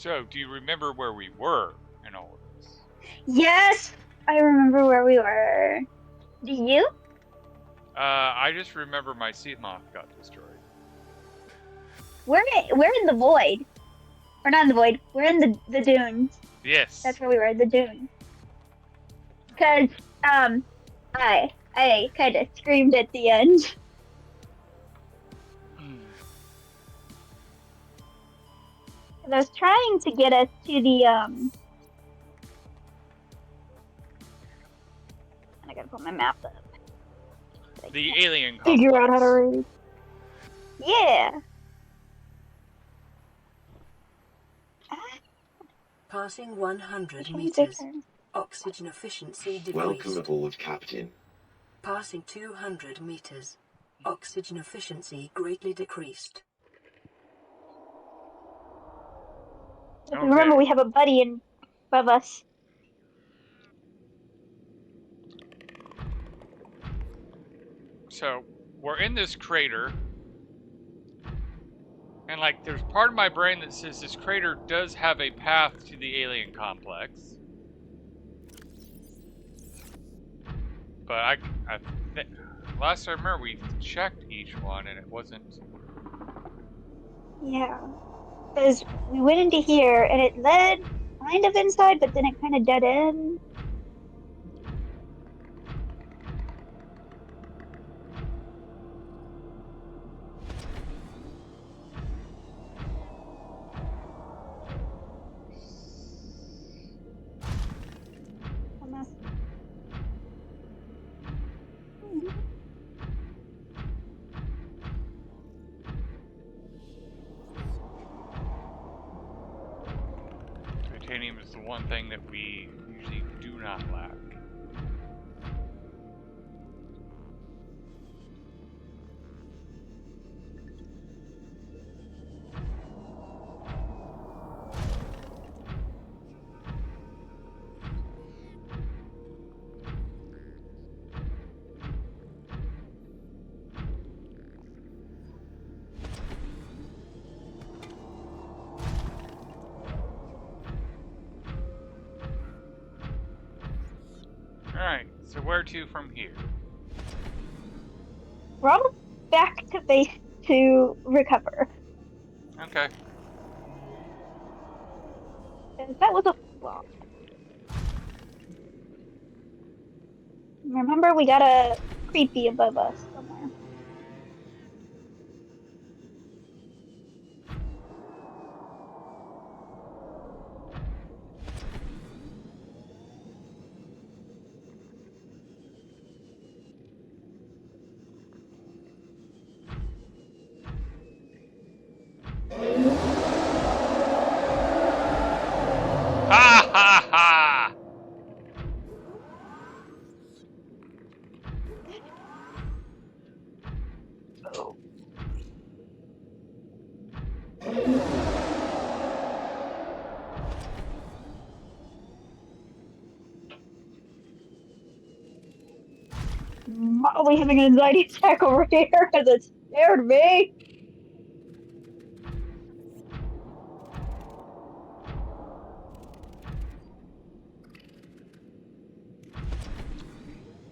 So, do you remember where we were in all of this? Yes, I remember where we were. Do you? I just remember my sea moth got destroyed. We're in the void. Or not in the void. We're in the dunes. Yes. That's where we were, the dunes. Cause I kind of screamed at the end. And I was trying to get us to the and I gotta put my map up. The alien complex. Figure out how to read. Yeah. Passing 100 meters. Oxygen efficiency decreased. Welcome aboard, Captain. Passing 200 meters. Oxygen efficiency greatly decreased. Okay. Remember, we have a buddy above us. So, we're in this crater. And, like, there's part of my brain that says this crater does have a path to the alien complex. But last I remember, we checked each one and it wasn't. Yeah. Because we went into here and it led kind of inside, but then it kind of dead end. Titanium is the one thing that we usually do not lack. Alright, so where to from here? We're almost back to base to recover. Okay. That was a flop. Remember, we got a creepy above us somewhere. Ha ha ha! Oh. Probably having an anxiety attack over here because it scared me.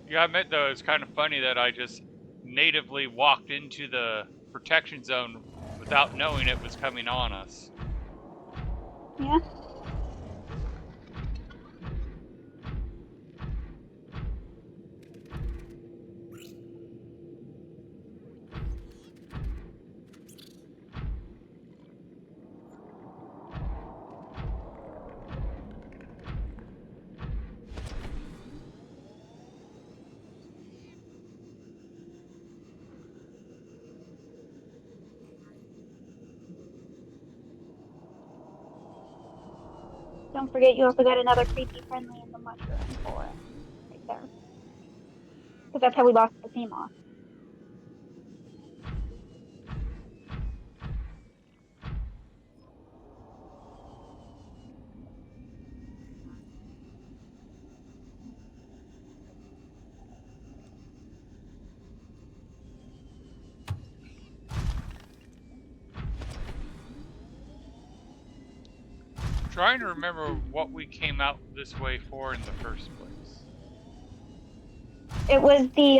Yeah, I admit though, it's kind of funny that I just natively walked into the protection zone without knowing it was coming on us. Yeah. Don't forget, you also got another creepy friendly in the mushroom forest right there. Because that's how we lost the sea moth. trying to remember what we came out this way for in the first place. It was the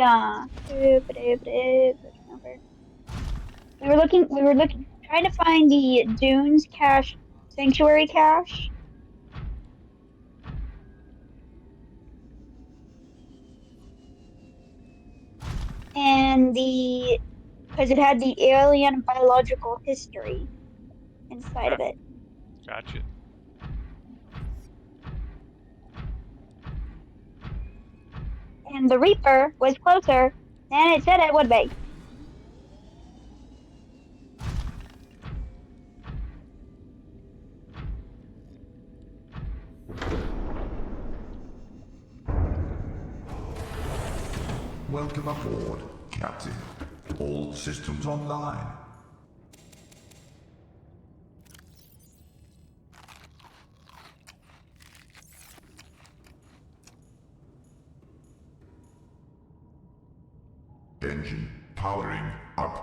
we were looking trying to find the Dunes cache, Sanctuary cache. And because it had the alien biological history inside of it. Gotcha. And the Reaper was closer than it said it would be. Welcome aboard, Captain. All systems online. Engine powering up.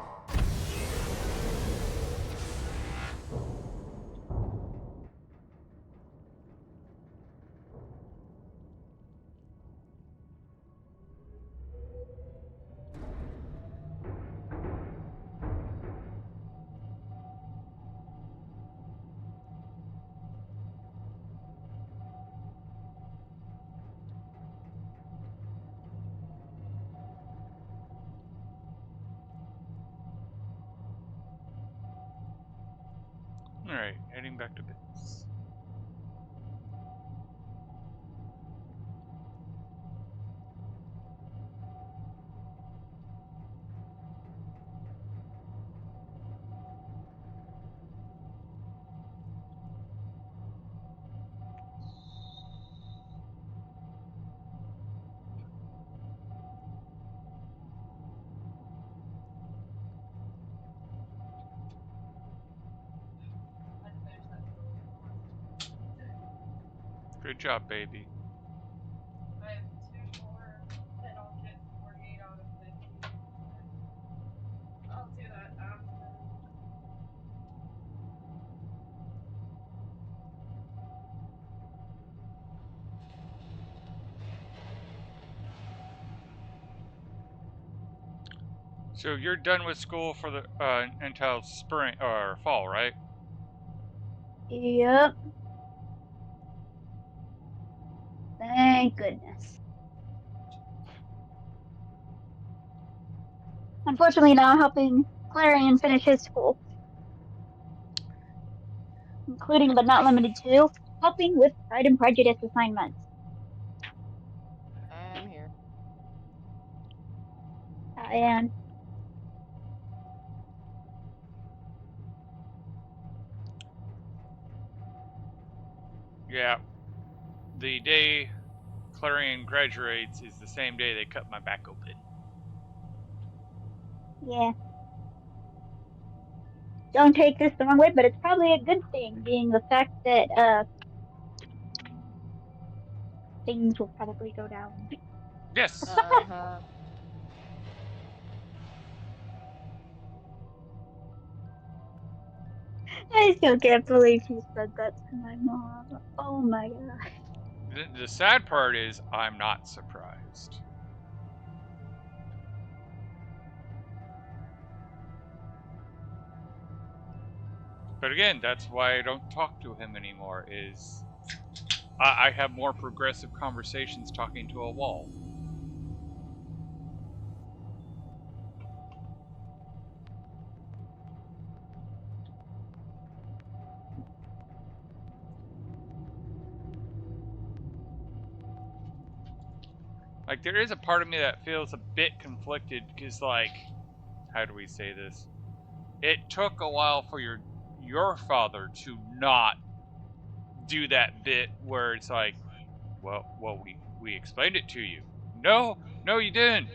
Alright, heading back to base. Good job, baby. I have 2 more, and I'll get 48 out of 50. I'll do that after. So you're done with school for the until spring or fall, right? Yep. Thank goodness. Unfortunately, now I'm helping Clarion finish his school, including but not limited to helping with Pride and Prejudice assignments. I'm here. And Yeah. The day Clarion graduates is the same day they cut my back open. yeah, don't take this the wrong way, but it's probably a good thing, being the fact that things will probably go down. Yes. Uh-huh. I still can't believe she said that to my mom. Oh my god. The sad part is I'm not surprised. But again, that's why I don't talk to him anymore. Is I have more progressive conversations talking to a wall. Like there is a part of me that feels a bit conflicted because, like, how do we say this? It took a while for your father to not do that bit where it's like, well, we explained it to you. No, you didn't.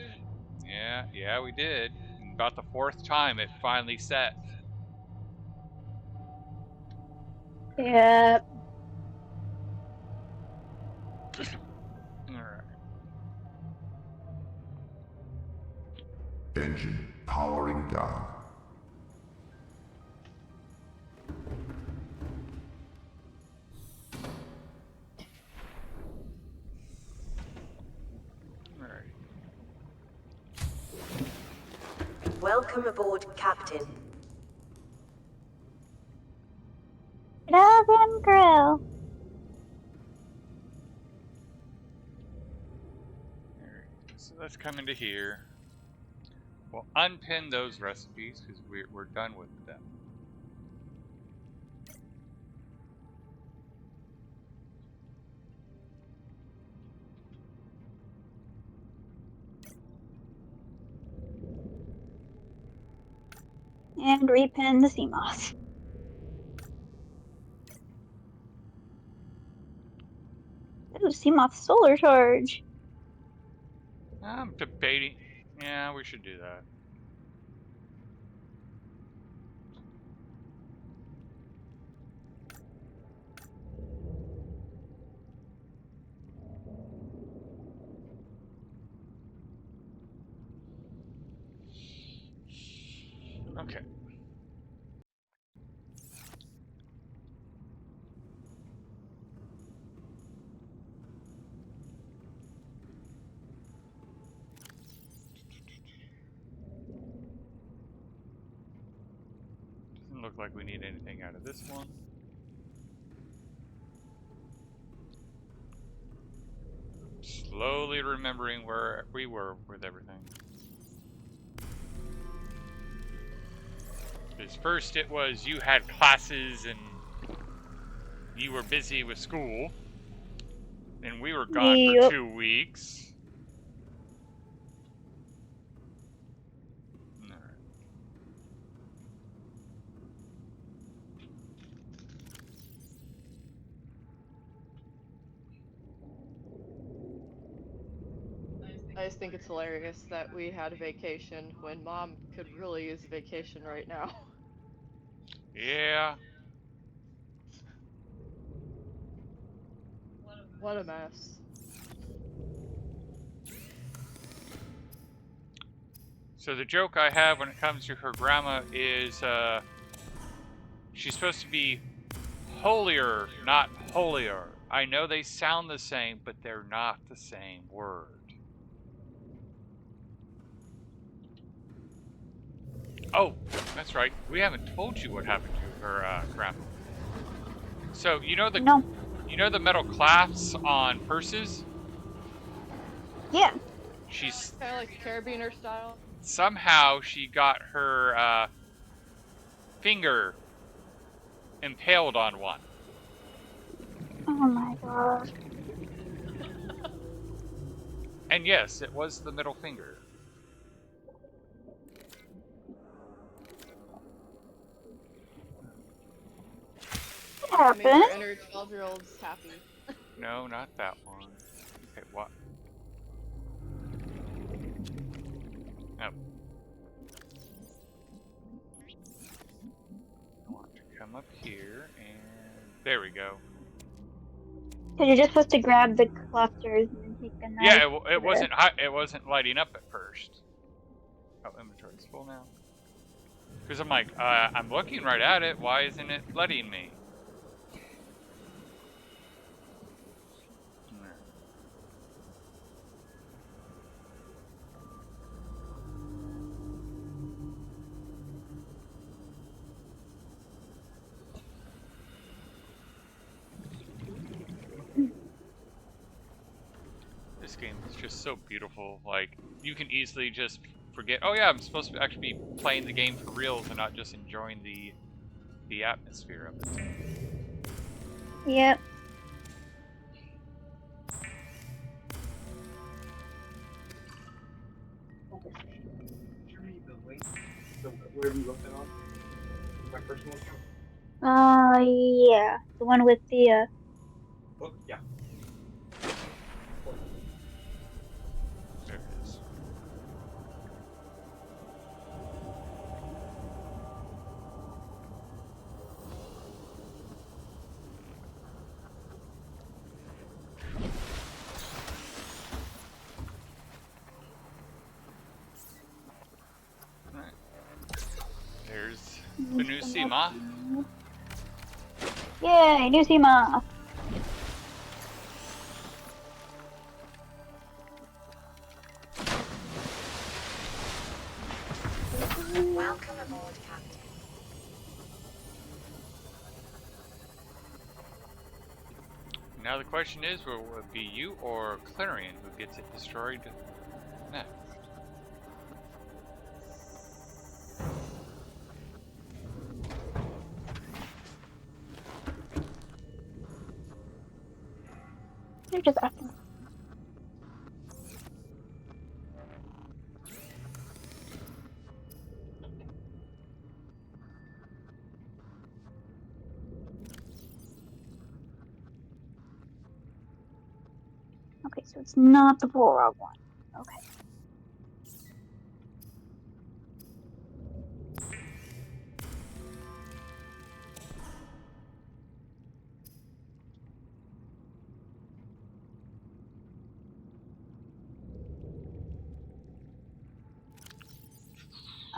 Yeah, we did. And about the 4th time, it finally set. Yeah. All right. Engine powering down. Welcome aboard, Captain. Grab and grill. Alright, so let's come into here. We'll unpin those recipes because we're done with them. And repin the sea moss. Ooh, sea moth solar charge. I'm debating. Yeah, we should do that. Okay. Doesn't look like we need anything out of this one. Slowly remembering where we were with everything. Because first it was you had classes and you were busy with school. And we were gone for Yep. 2 weeks. Alright. I just think it's hilarious that we had a vacation when Mom could really use a vacation right now. Yeah. What a mess. So the joke I have when it comes to her grandma is she's supposed to be holier, not holier. I know they sound the same, but they're not the same word. Oh, that's right. We haven't told you what happened to her grandma. So you know No. the metal clasps on purses? Yeah. She's Kind of like carabiner style. somehow she got her finger impaled on one. Oh my god. And yes, it was the middle finger. What I mean, our happened? inner 12-year-old's happy. No, not that one. Okay, what? Oh. I want to come up here and there we go. Because you're just supposed to grab the clusters and then take the knife. Yeah, it wasn't lighting up at first. Oh, inventory's full now. Because I'm like, I'm looking right at it. Why isn't it letting me? This game is just so beautiful. Like, you can easily just forget, oh yeah, I'm supposed to actually be playing the game for reals and not just enjoying the atmosphere of it. Yep. Where we looked at on my personal account. Yeah. The one with the, Book, yeah. There it is. Alright. There's the new sea moth. Yay, new sea moth. aboard, Captain. Now the question is, will it be you or Clarion who gets it destroyed next? They're just acting. Okay, so it's not the Bullrog one. Okay.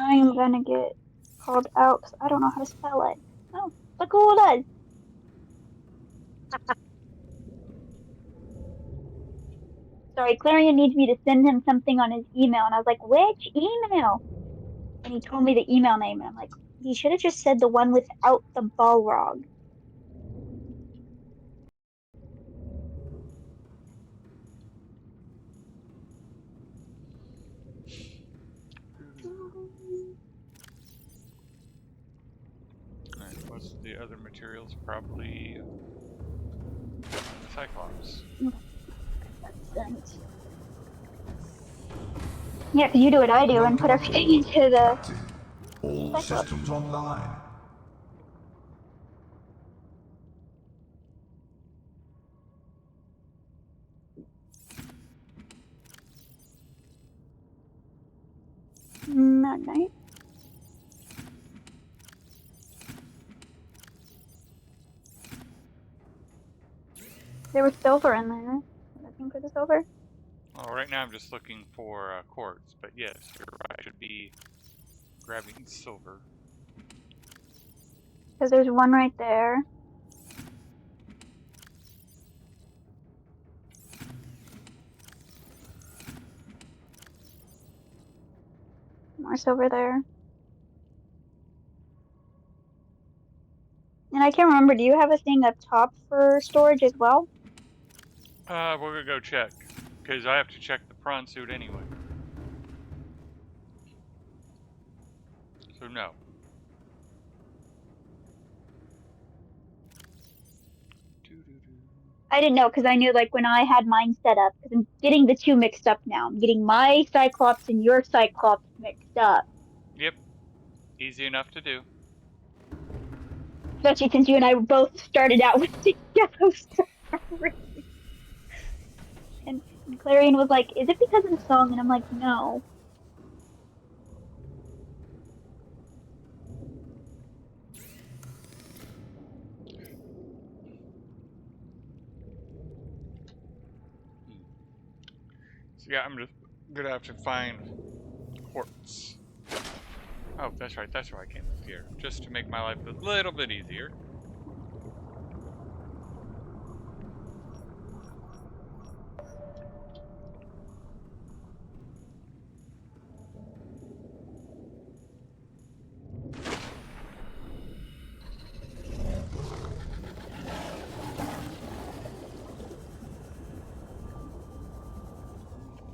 I'm gonna get called out because I don't know how to spell it. Oh, look who it is. Sorry, Clarion needs me to send him something on his email, and I was like, which email? And he told me the email name, and I'm like, he should have just said the one without the Balrog. Alright, most of the other materials probably Cyclops. That's sent. Yeah, because you do what I do and put everything into the Captain. All Cyclops. systems online. Not nice. There was silver in there. Looking for the silver? Well, right now I'm just looking for quartz, but yes, you're right. I should be grabbing silver. Because there's one right there. More silver there. And I can't remember, do you have a thing up top for storage as well? We're gonna go check, because I have to check the prawn suit anyway. So no. I didn't know because I knew like when I had mine set up, because I'm getting the two mixed up now. I'm getting my Cyclops and your Cyclops mixed up. Yep. Easy enough to do. Especially since you and I both started out with the yellow star. And Clarion was like, is it because of the song? And I'm like, no. So yeah, I'm just gonna have to find quartz. Oh, that's right. That's why I came up here, just to make my life a little bit easier.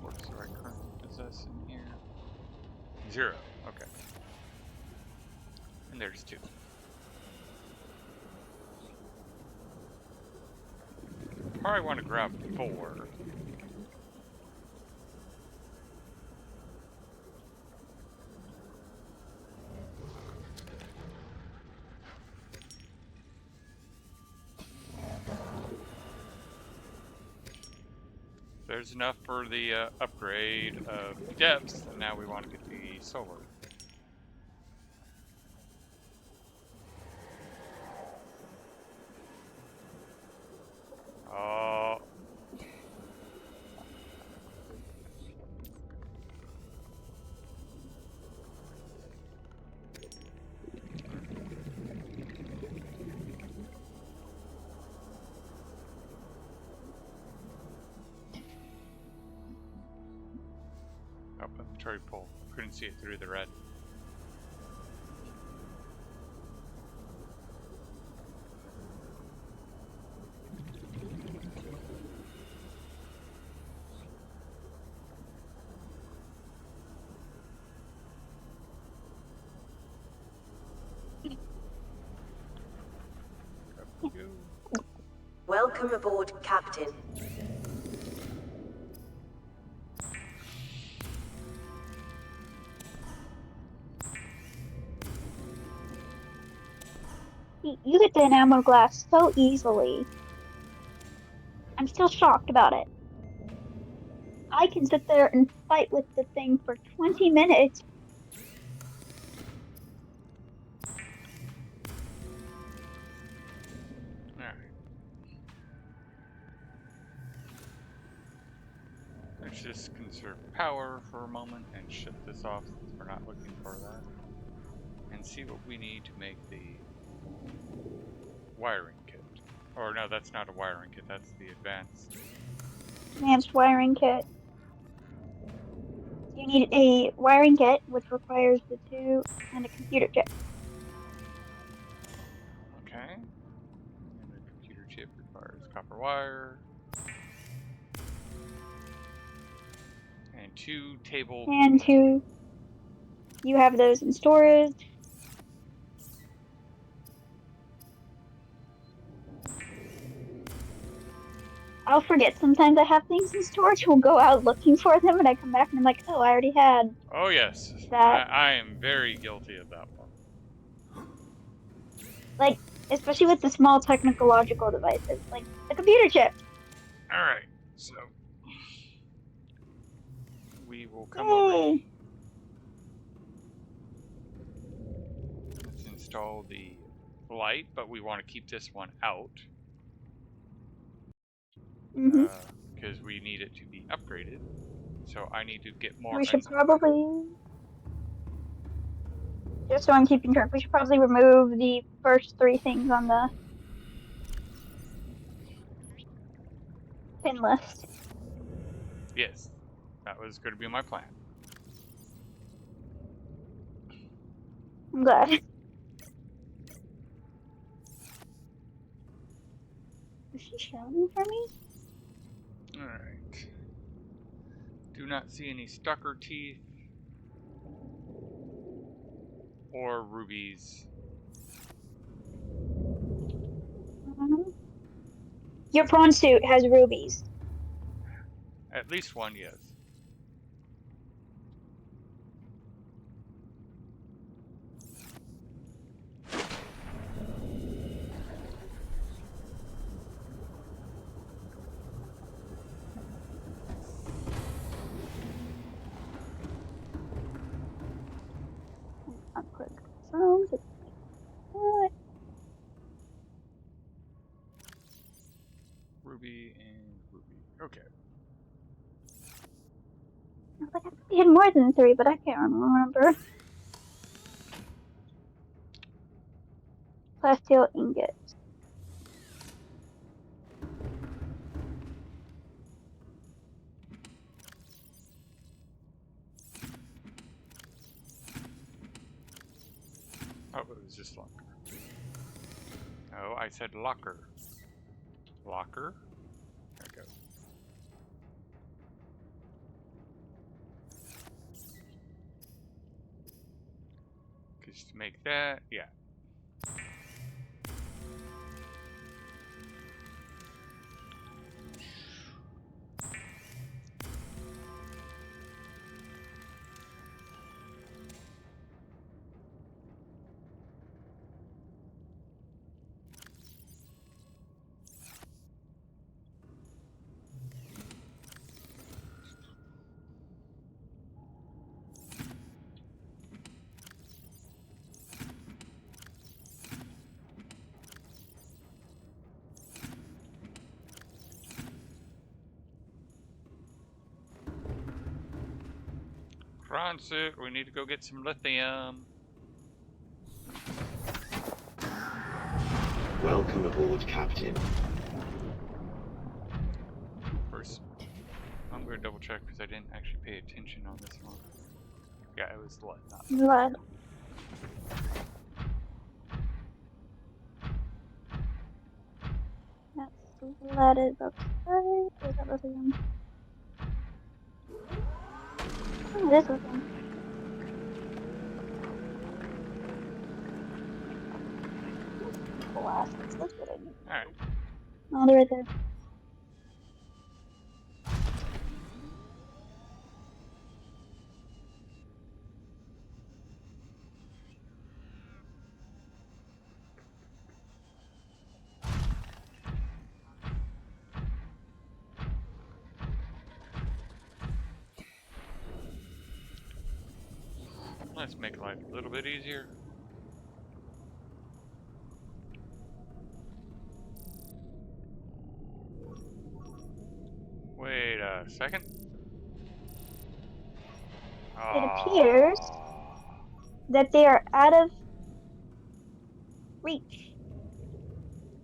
Quartz do I currently possess in here? 0. Okay. And there's 2. Probably want to grab 4. There's enough for the upgrade of depths, and now we want to get the solar. Oh. Oh, inventory pull. Couldn't see it through the red. Go. Welcome aboard, Captain. You get the enamel glass so easily. I'm still shocked about it. I can sit there and fight with the thing for 20 minutes. Alright. Let's just conserve power for a moment and shut this off since we're not looking for that. And see what we need to make the wiring kit. Or no, that's not a wiring kit, that's the Advanced wiring kit. You need a wiring kit, which requires the two and a computer chip. Okay. And the computer chip requires copper wire. And 2 table. And two, you have those in storage. I'll forget sometimes I have things in storage. We'll go out looking for them, and I come back and I'm like, oh, I already had Oh yes, that. I am very guilty of that one. Like, especially with the small technological devices, like the computer chip. Alright, so we will come Yay. over here. Let's install the light, but we want to keep this one out. Because we need it to be upgraded. So I need to get more. We should probably, just so I'm keeping track, we should probably remove the first 3 things on the pin list. Yes, that was going to be my plan. I'm glad. Is she shouting for me? Alright. Do not see any stucker teeth or rubies. Your prawn suit has rubies. At least one, yes. Unclick phone. Ruby and ruby. Okay. I was like, I thought we had more than 3, but I can't remember. Plasteel ingot. Oh, it was just locker. Oh, I said locker. Locker? There we go. Just to make that, yeah. Suit, we need to go get some lithium. Welcome aboard, Captain. First, I'm going to double check because I didn't actually pay attention on this one. Yeah, it was lead, not lead. That's lead is upstairs. Is that lithium? Oh, it is lithium. Glasses. That's what I need. Alright. Oh, they're right there. Let's make life a little bit easier. Wait a second. It appears that they are out of reach.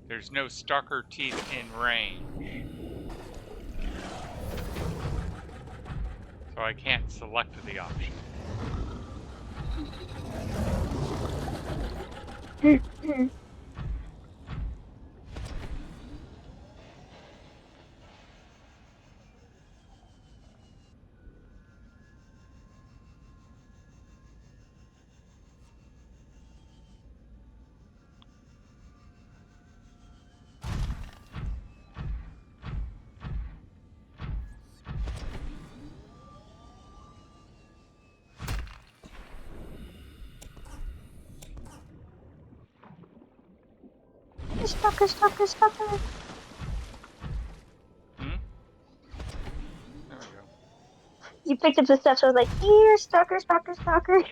There's no stalker teeth in range. So I can't select the option. Stalker, stalker, stalker. Hmm? There we go. You picked up the stuff, so I was like, here, stalker, stalker, stalker.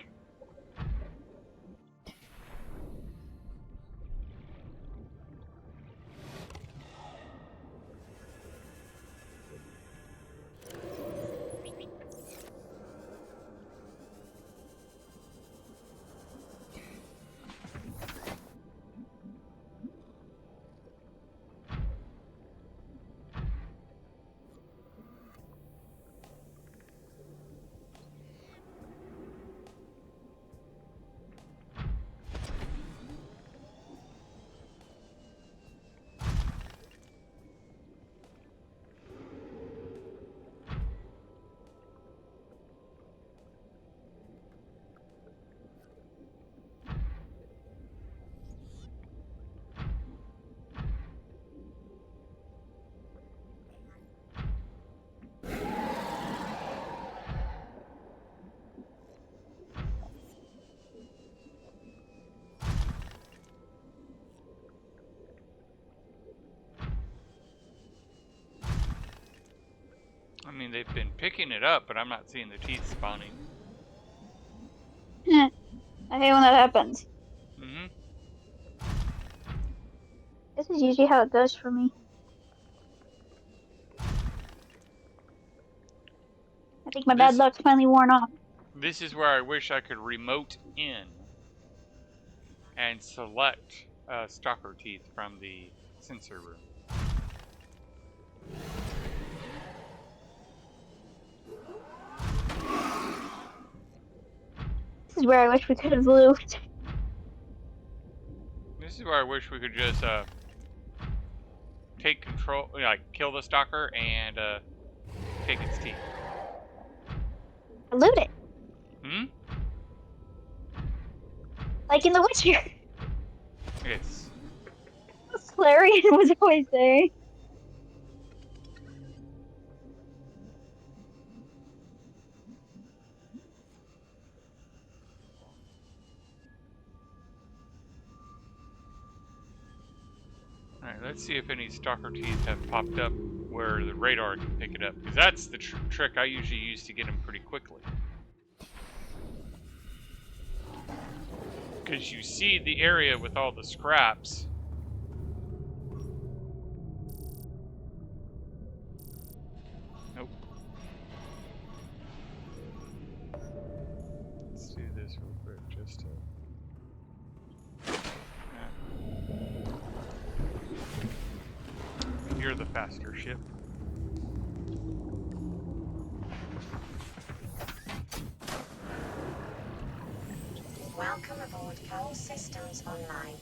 I mean, they've been picking it up, but I'm not seeing the teeth spawning. I hate when that happens. Mm-hmm. This is usually how it goes for me. I think my bad luck's finally worn off. This is where I wish I could remote in and select stalker teeth from the sensor room. This is where I wish we could have moved. This is where I wish we could just take control, like kill the stalker and take its teeth. Loot it. Hmm? Like in The Witcher. Yes. Clarion was always there. Alright, let's see if any stalker teeth have popped up where the radar can pick it up. Because that's the trick I usually use to get them pretty quickly. Because you see the area with all the scraps. Nope. Let's do this real quick just to... You're the faster ship. Welcome aboard All Systems Online.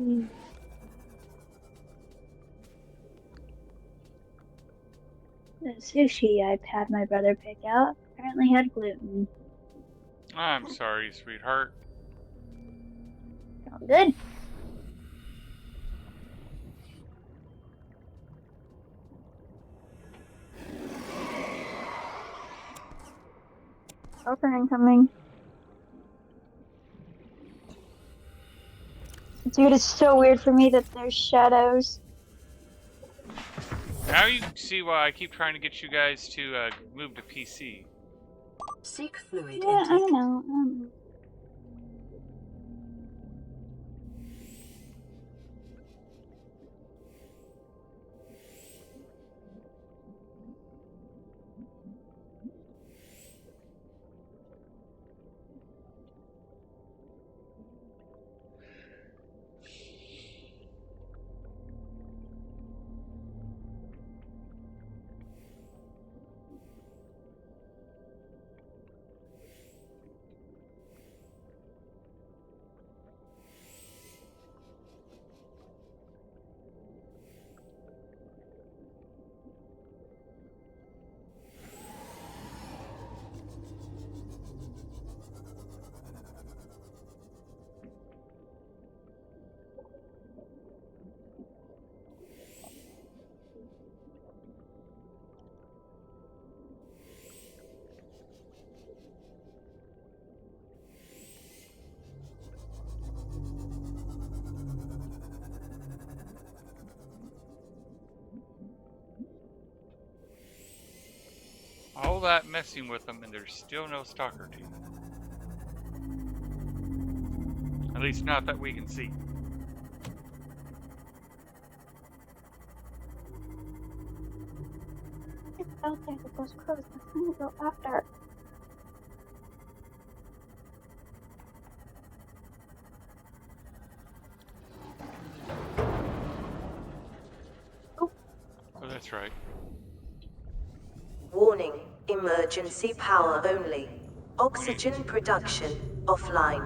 The sushi I had my brother pick out apparently had gluten. I'm sorry, sweetheart. All good. Stalker incoming. Dude, it's so weird for me that there's shadows. Now you see why I keep trying to get you guys to move to PC. Seek fluid Yeah, I intake. don't know. I don't know. All that messing with them, and there's still no stalker teeth. At least not that we can see. It's out there that those crows are trying to go after. Oh, that's right. Warning, emergency power only. Oxygen production offline.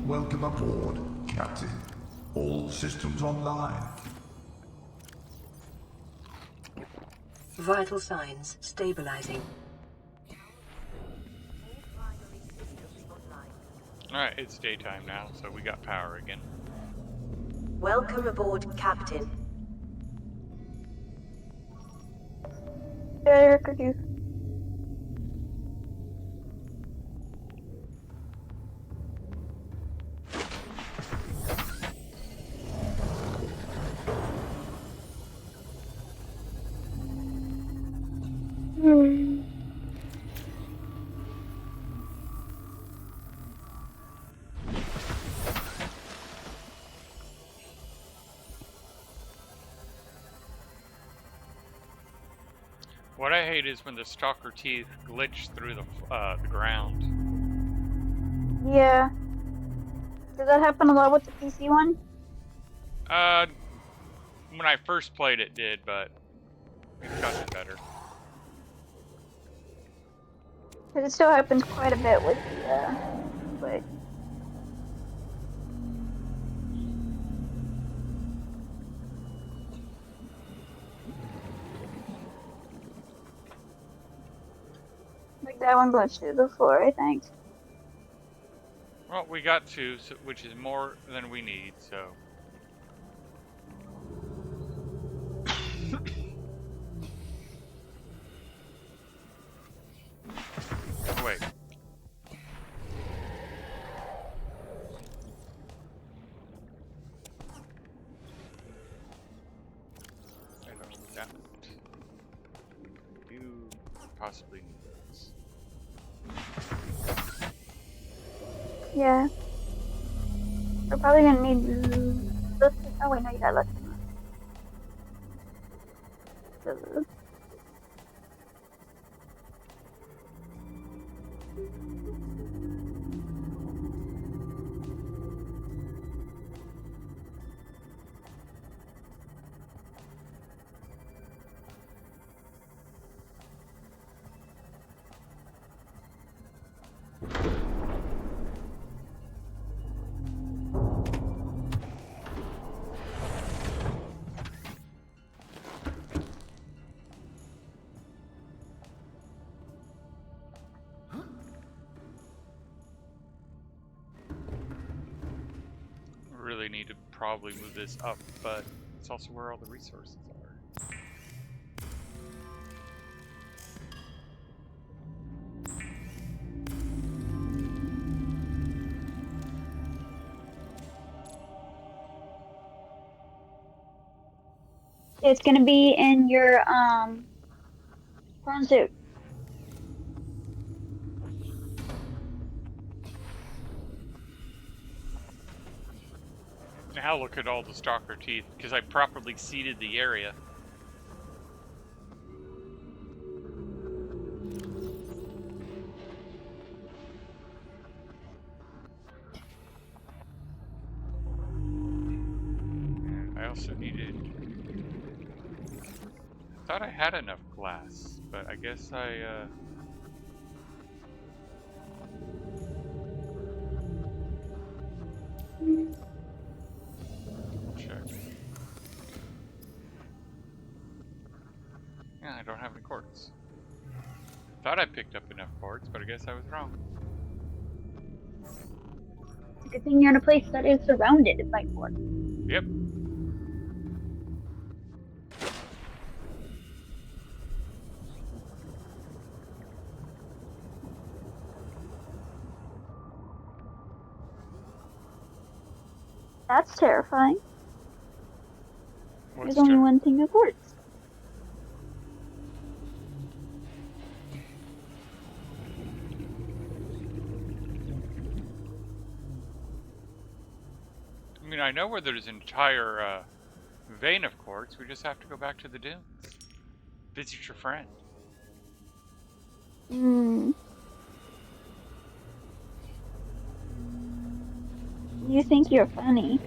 Welcome aboard, Captain. All systems online. Vital signs stabilizing. Alright, it's daytime now, so we got power again. Welcome aboard, Captain. Yeah, could you? What I hate is when the stalker teeth glitch through the ground. Yeah. Does that happen a lot with the PC one? When I first played it did, but it's gotten better. Because it still happens quite a bit with the, Switch. Like that one glitched through before, I think. Well, we got two, so, which is more than we need, so. Oh, wait. I don't know what that meant. You possibly need this. Yeah. We're probably gonna need this. Oh wait, no, you got less than that. need to probably move this up, but it's also where all the resources are. It's gonna be in your prawn suit. Now look at all the stalker teeth, because I properly seeded the area. And I also needed... I thought I had enough glass, but I guess I, check. Yeah, I don't have any quartz. Thought I picked up enough quartz, but I guess I was wrong. It's a good thing you're in a place that is surrounded by quartz. Yep. That's terrifying. What's There's only one thing of quartz. I mean, I know where there's an entire vein of quartz. We just have to go back to the dunes. Visit your friend. You think you're funny.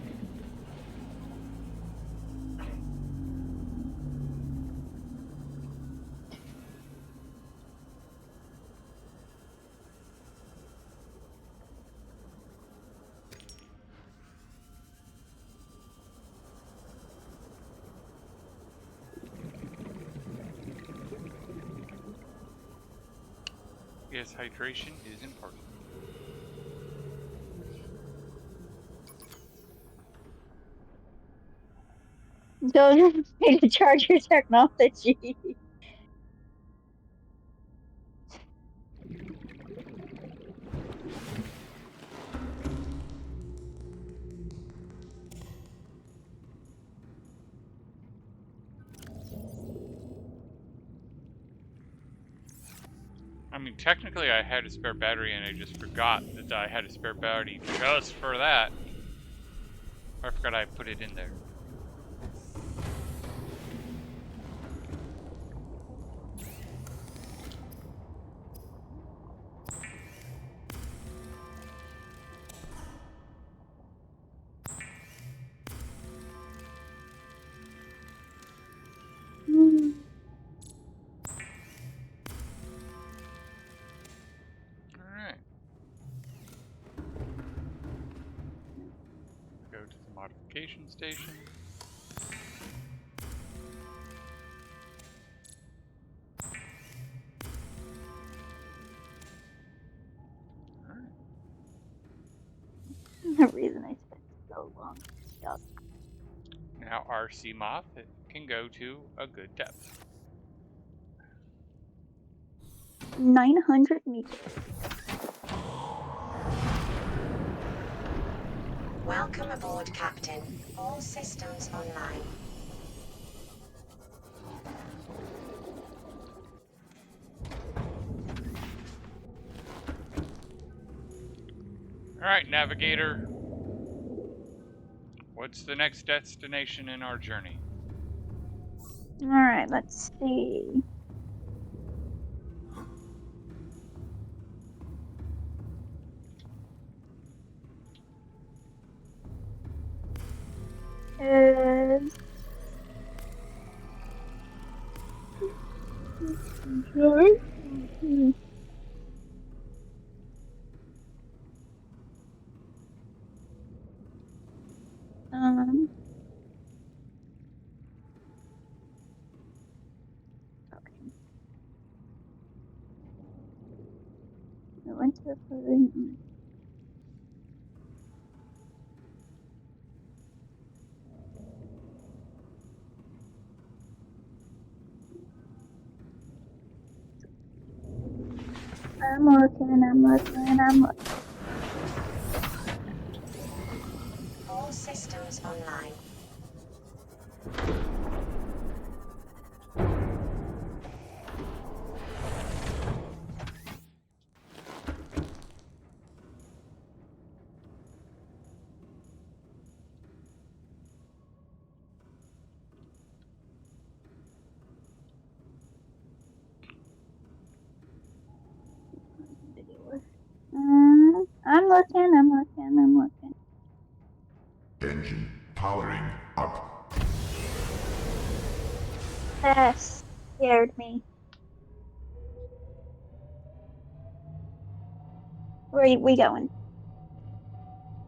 Yes, hydration is important. Don't pay to charge your technology. I mean, technically I had a spare battery and I just forgot that I had a spare battery just for that. I forgot I put it in there. Alright. Go to the modification station. Alright. The reason I spent so long stuck. Now our sea moth can go to a good depth. 900 meters. Welcome aboard, Captain. All systems online. Alright, navigator. What's the next destination in our journey? Alright, let's see. Is um okay. I went to the I'm looking. All systems online. I'm looking. Engine powering up. That scared me. Where are we going?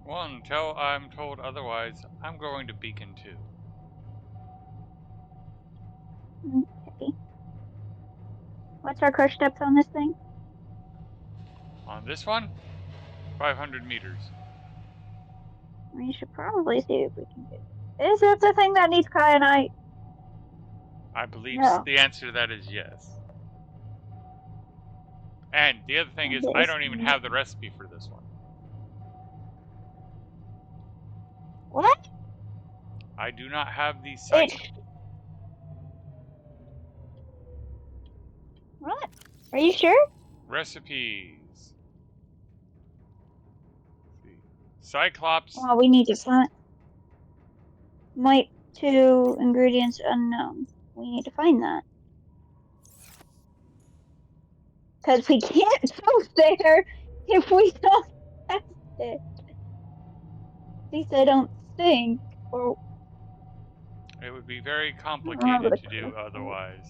Well, until I'm told otherwise, I'm going to Beacon 2. Okay. What's our crush depth on this thing? On this one, 500 meters. We should probably see if we can get. Is it the thing that needs kyanite? I believe No. the answer to that is yes. And the other thing And is, I this. don't even have the recipe for this one. What? I do not have the site It. What? Are you sure? recipes. Let's see. Cyclops. Well, we need to find. Might 2 ingredients unknown. We need to find that. Because we can't go there if we don't test it. At least I don't think. Or It would be very I don't remember complicated the to do crush. otherwise.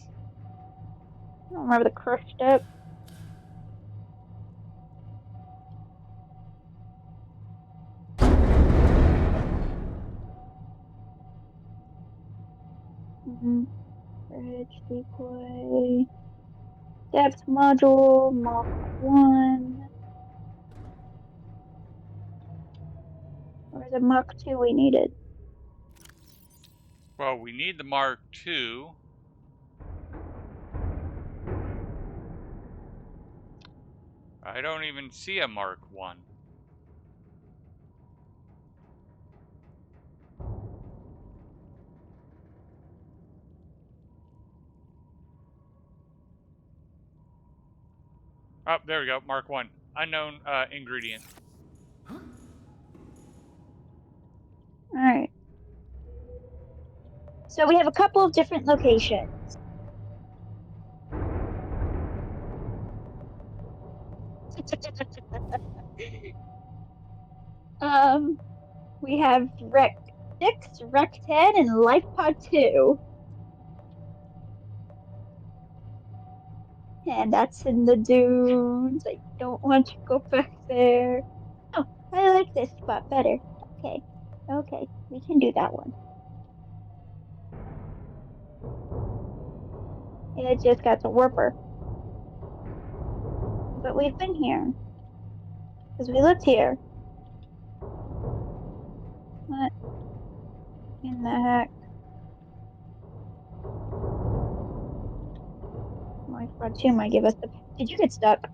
I don't remember the crush step. Bridge decoy. Depth module. Mach 1. Or is it Mach 2 we needed? Well, we need the Mark II. I don't even see a Mark I. Oh, there we go. Mark I. Unknown ingredient. Alright. So we have a couple of different locations. um, we have Rec 6, Rec 10, and Life Pod 2. And that's in the dunes. I don't want to go back there. Oh, I like this spot better. Okay. Okay, we can do that one. It just got the warper. But we've been here. Because we looked here. What in the heck? My fraud 2 might give us the. Did you get stuck?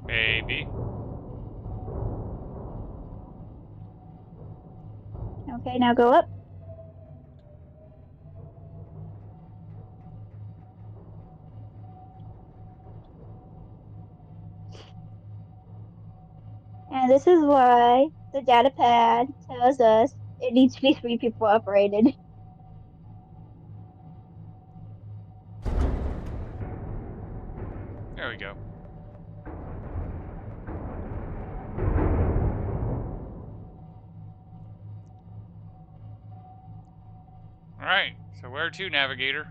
Maybe. Okay, now go up. And this is why the data pad tells us it needs to be 3 people operated. There we go. Alright, so where to, Navigator?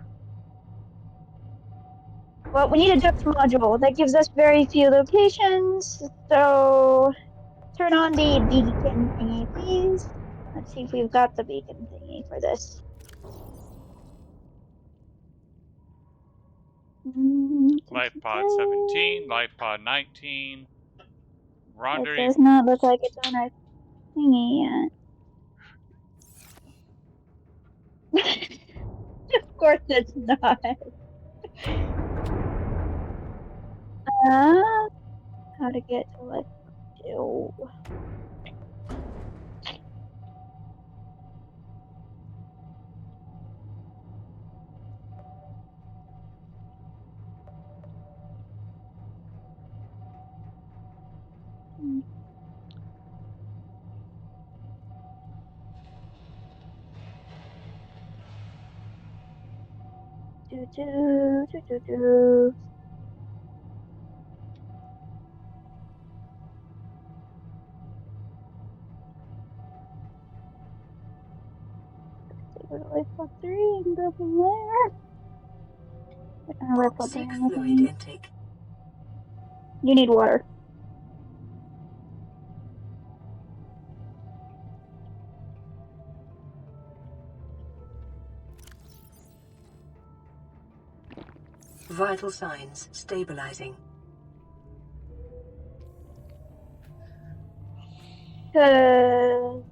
Well, we need a depth module. That gives us very few locations. So turn on the beacon thingy, please. Let's see if we've got the beacon thingy for this. Life Pod 17, Life Pod 19. It Rendezvous. does not look like it's on our thingy yet. Of course it's not. Uh, how to get to life 2. Do do do do do. Go to life 3 and go from there. Life 3 Toxic on the fluid thing. intake. You need water. Vital signs stabilizing. Cause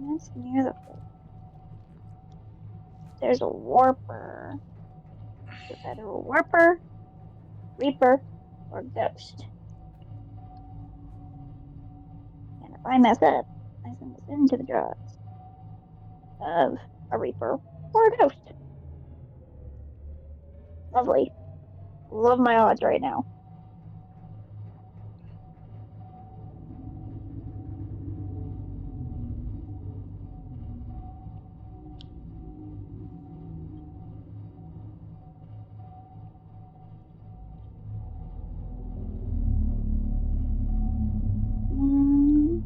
that's near the hole. There's a warper. It's either a warper, reaper, or ghost. And if I mess up, I send this into the jaws of a reaper or a ghost. Lovely. Love my odds right now. Mm,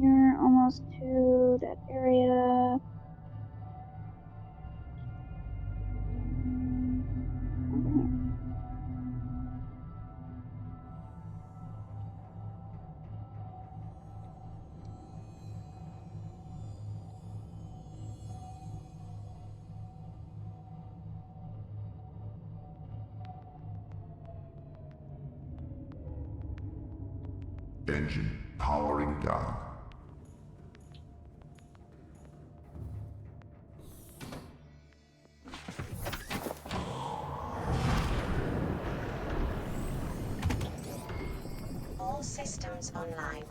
you're almost to that area. Over here. Engine powering down. All systems online.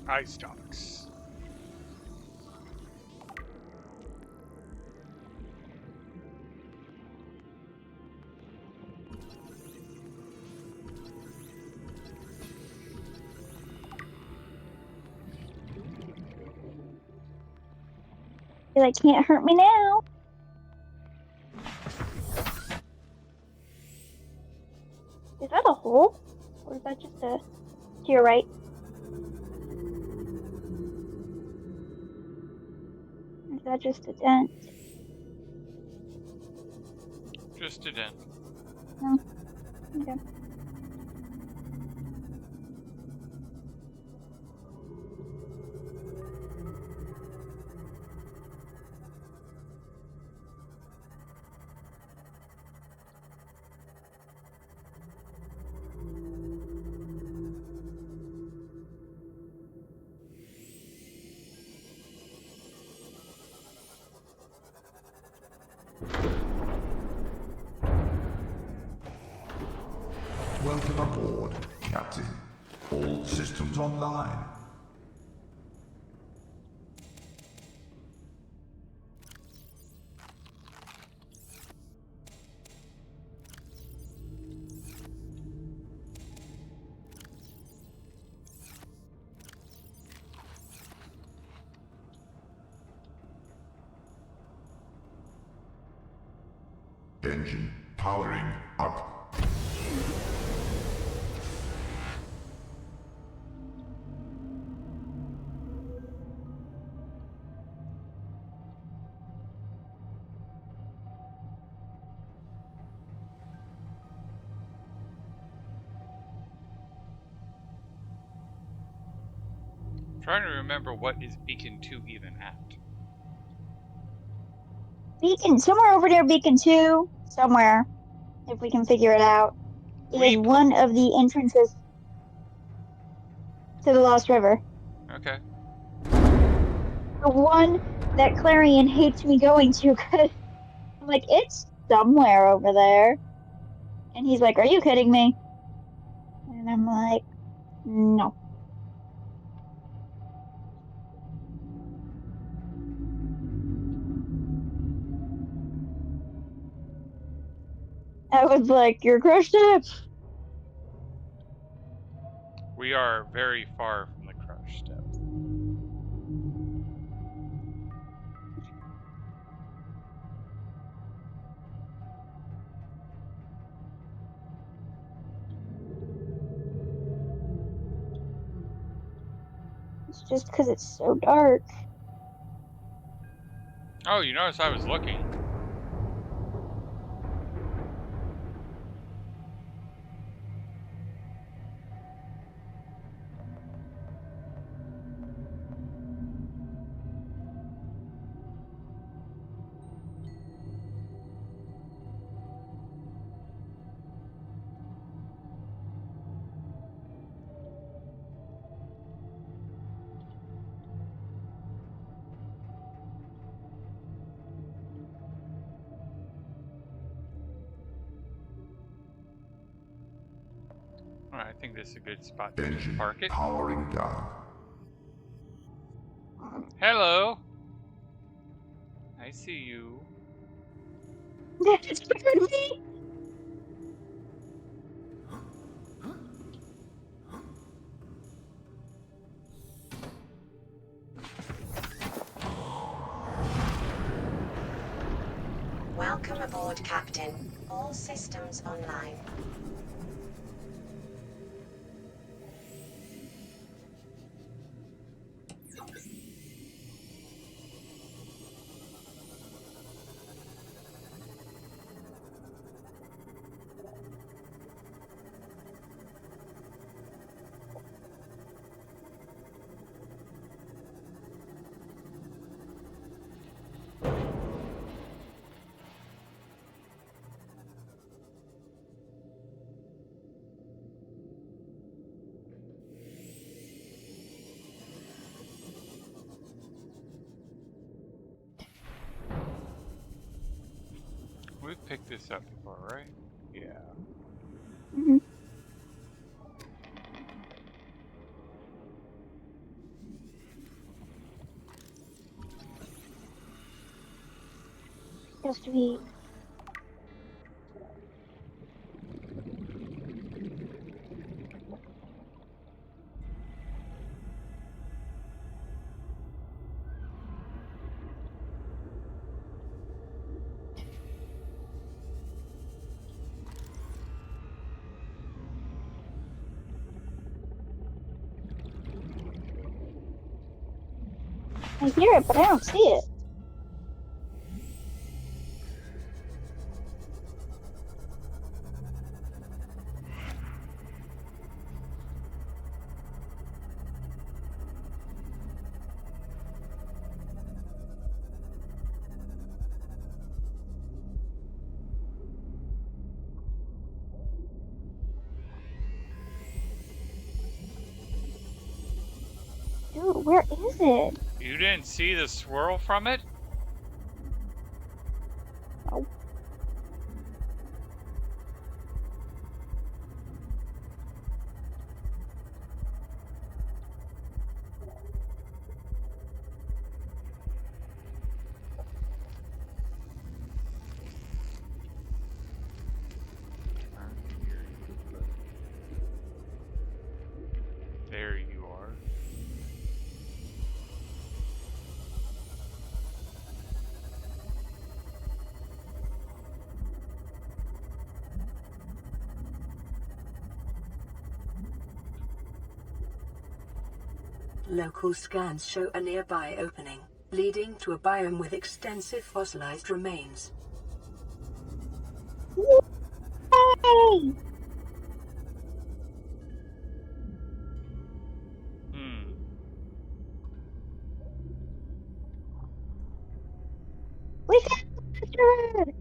Ice docks. They can't hurt me now. Is that a hole? Or is that just a to your right? Or is that just a dent? Just a dent. No. Okay. Welcome aboard, Captain. All systems online. Engine powering up. trying to remember what is Beacon 2 even at. Beacon, somewhere over there, Beacon 2, somewhere, if we can figure it out, is one of the entrances to the Lost River. Okay. The one that Clarion hates me going to, because I'm like, it's somewhere over there. And he's like, are you kidding me? And I'm like, no. I was like, you're crushed up. We are very far from the crush step. It's just because it's so dark. Oh, you notice I was looking. Alright, I think this is a good spot to just Engine park it. powering down. Hello! I see you. That scared me. Welcome aboard, Captain. All systems online. We've picked this up before, right? Yeah. Mm-hmm. Supposed to be. I hear it, but I don't see it. Dude, where is it? You didn't see the swirl from it? Oh. There you are. Local scans show a nearby opening, leading to a biome with extensive fossilized remains. Yay! Hmm. Red.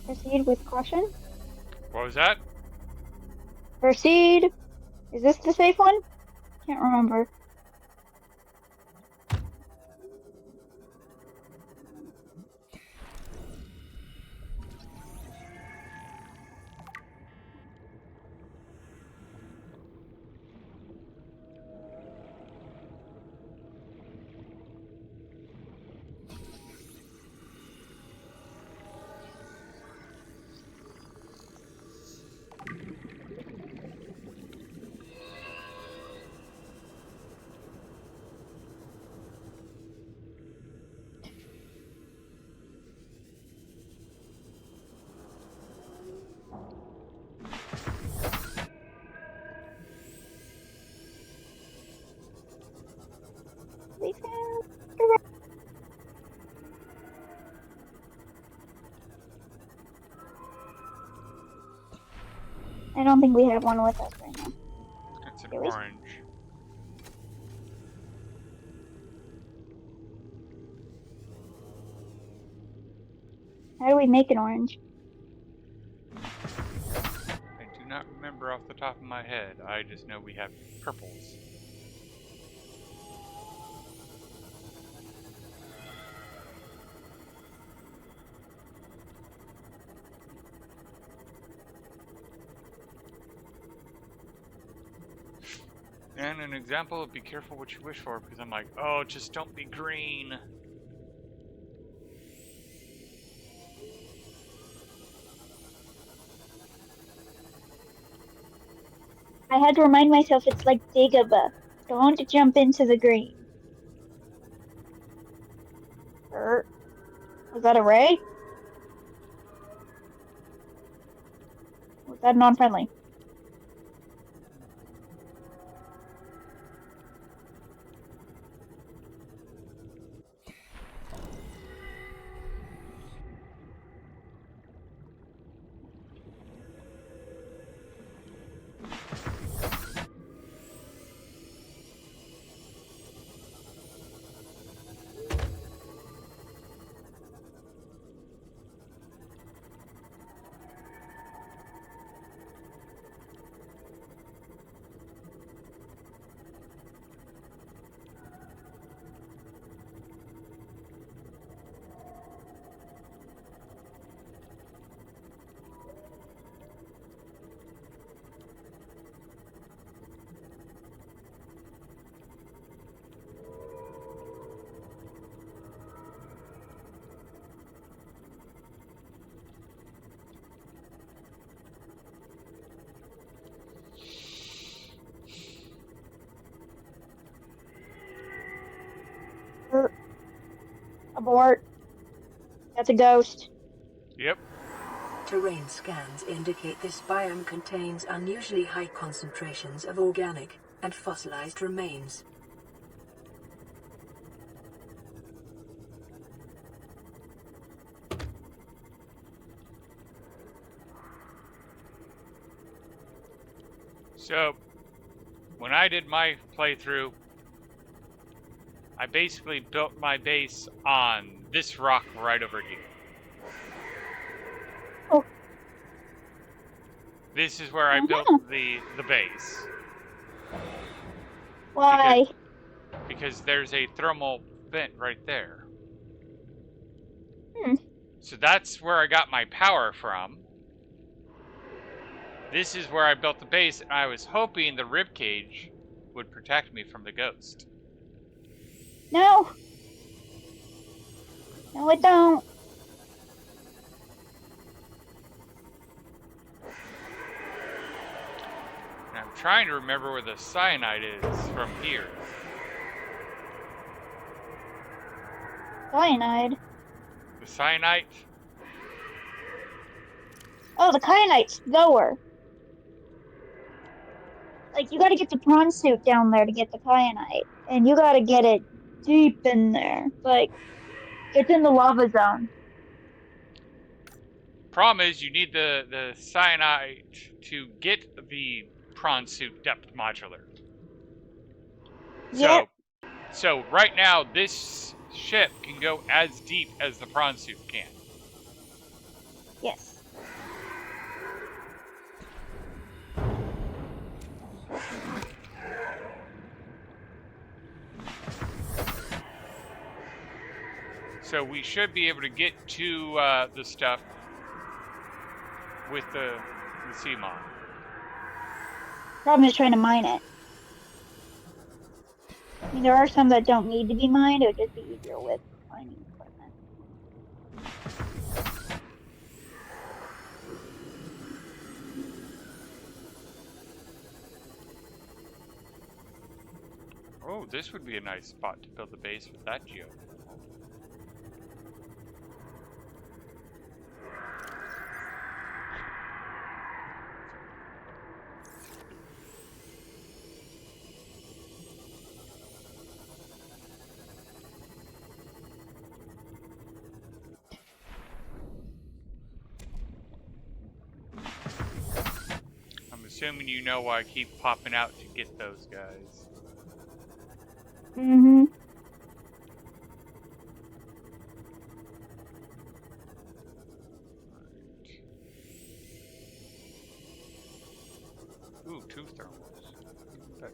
Proceed with caution. What was that? Proceed. Is this the safe one? Can't remember. We found the red. I don't think we have one with us right now. It's an Do we? orange. How do we make an orange? I do not remember off the top of my head. I just know we have purples. And an example of be careful what you wish for, because I'm like, oh, just don't be green. I had to remind myself it's like Dagobah. Don't jump into the green. Was that a ray? Was that non-friendly? Abort. That's a ghost. Yep. Terrain scans indicate this biome contains unusually high concentrations of organic and fossilized remains. So, when I did my playthrough, I basically built my base on this rock right over here. Oh. This is where I built the base. Why? Because there's a thermal vent right there. Hmm. So that's where I got my power from. This is where I built the base, and I was hoping the ribcage would protect me from the ghost. No. No, it don't. And I'm trying to remember where the cyanide is from here. Cyanide. The cyanite? Oh, the kyanite's lower. Like, you gotta get the prawn suit down there to get the kyanite. And you gotta get it deep in there. Like, it's in the lava zone. Problem is, you need the cyanide to get the prawn suit depth modular. Yep. So right now, this ship can go as deep as the prawn suit can. Yes. So we should be able to get to the stuff with the CMON. Problem is trying to mine it. I mean, there are some that don't need to be mined. It would just be easier with mining equipment. Oh, this would be a nice spot to build a base with that geo. I'm assuming you know why I keep popping out to get those guys. Mm-hmm. Ooh, 2 thermals. Even better.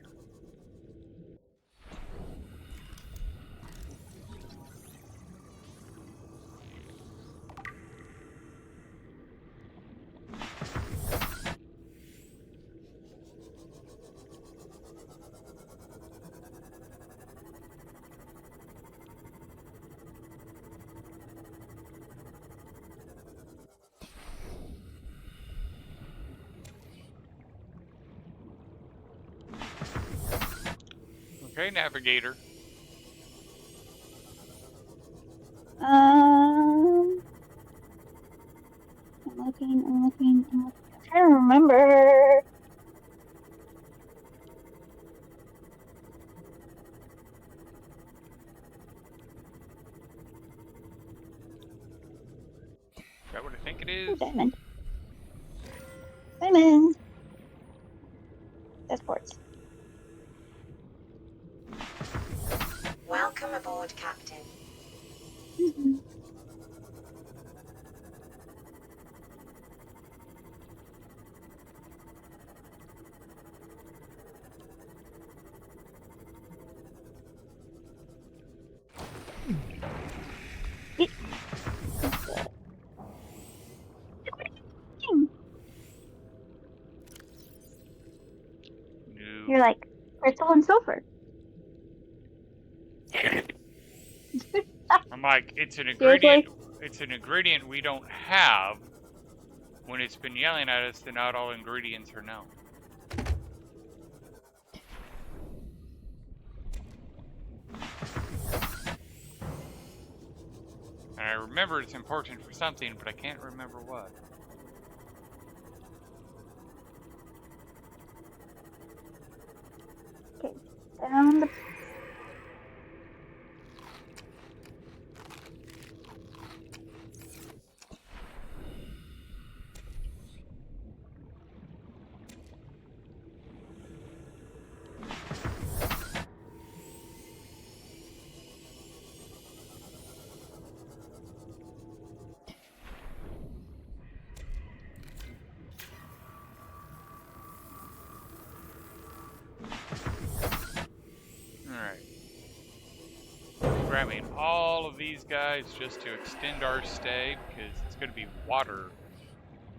Okay, navigator. I'm looking. I'm trying to remember. Is that what I think it Oh, is? diamond. Diamond. That's quartz. Welcome aboard, Captain. Mm-hmm. No. You're like crystal and sulfur. I'm like, it's an ingredient. Seriously? It's an ingredient we don't have. When it's been yelling at us that not all ingredients are known. And I remember it's important for something, but I can't remember what. Okay. Down the. Alright. Grabbing all of these guys just to extend our stay, because it's going to be water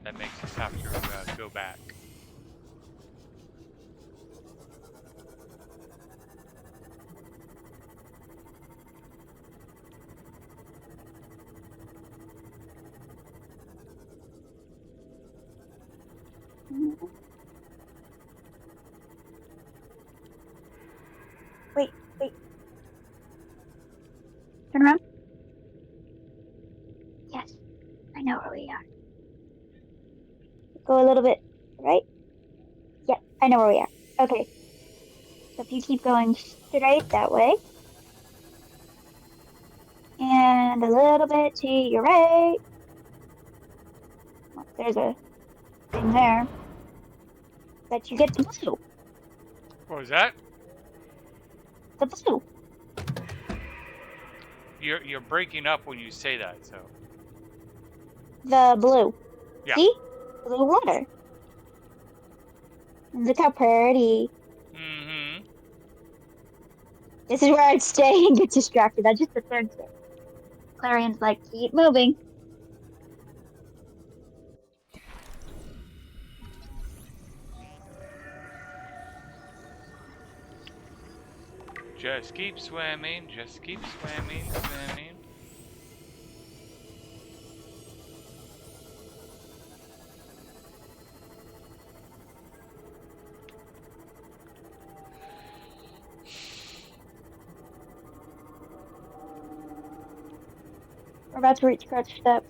that makes us have to go back. Wait. Turn around. Yes. I know where we are. Go a little bit right. Yep. I know where we are. Okay. So if you keep going straight that way. And a little bit to your right. Well, there's a thing there. That you get to blue. What was that? The blue. You're breaking up when you say that, so. The blue. Yeah. See? Blue water. Look how pretty. Mm-hmm. This is where I'd stay and get distracted. I just sit there and stare. Clarion's like, keep moving. Just keep swimming, just keep swimming, swimming. We're about to reach Crutch Steps.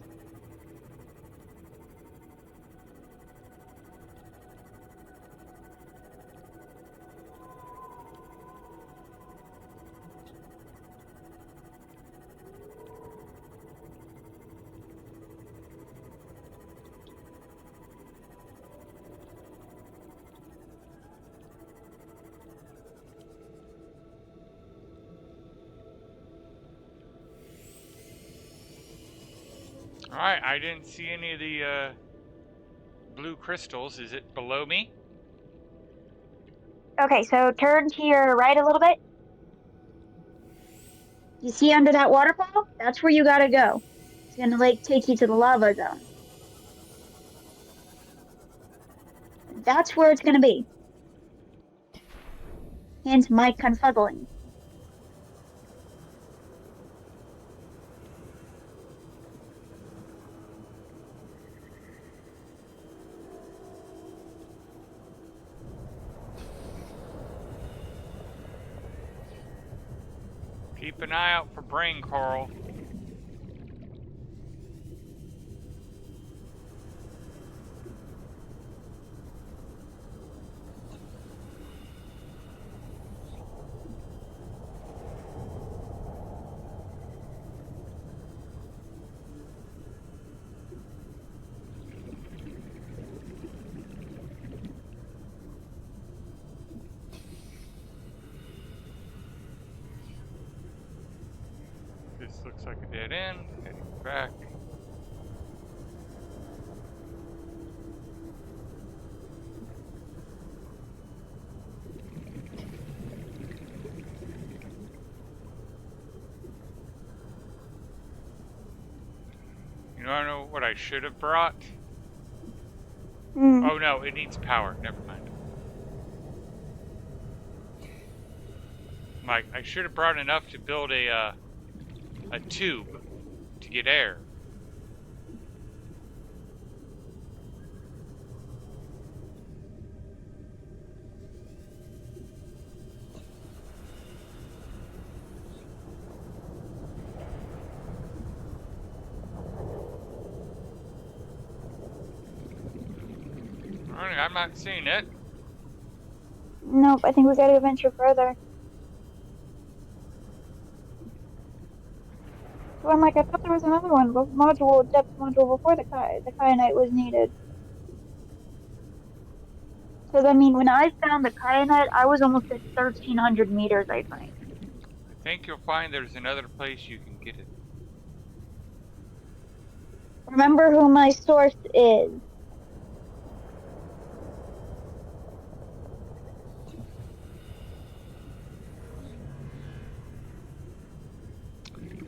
Alright, I didn't see any of the blue crystals. Is it below me? Okay, so turn to your right a little bit. You see under that waterfall? That's where you gotta go. It's gonna like take you to the lava zone. That's where it's gonna be. Hence my confuzzling. Keep an eye out for brain coral. This looks like a dead end. Heading back. You know what I should have brought? Hmm. Oh no, it needs power. Never mind. Like, I should have brought enough to build a tube to get air. I'm not seeing it. Nope, I think we gotta venture further. So I'm like, I thought there was another one, depth module before the kyanite was needed. Because I mean, when I found the kyanite, I was almost at 1,300 meters, I think. I think you'll find there's another place you can get it. Remember who my source is.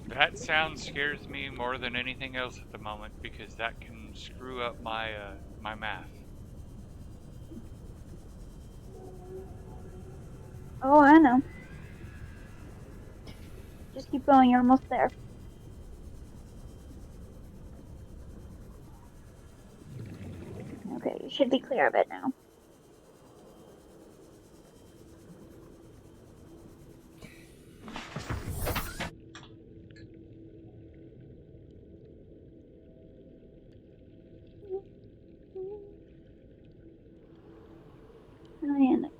That sound scares me more than anything else at the moment because that can screw up my my math. Oh, I know. Just keep going, you're almost there. Okay, you should be clear of it now. Kyanite.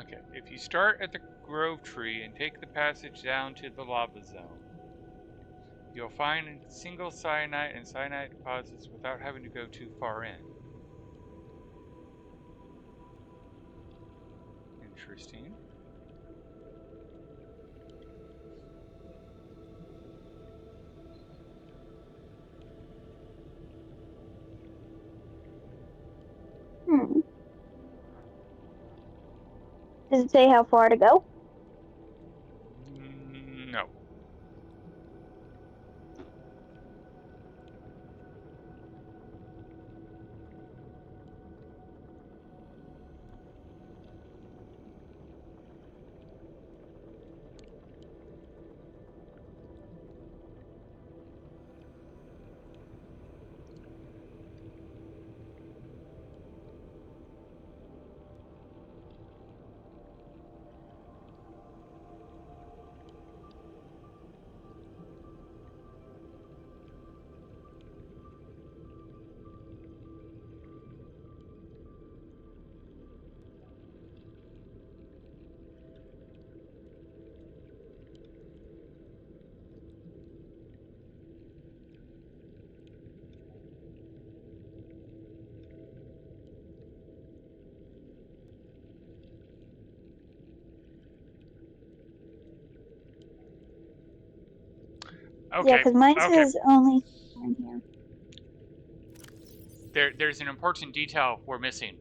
Okay, if you start at the grove tree and take the passage down to the lava zone, you'll find single cyanite and cyanite deposits without having to go too far in. Interesting. Hmm. Does it say how far to go? No. Yeah, Okay. because mine Okay. says only in here. There's an important detail we're missing.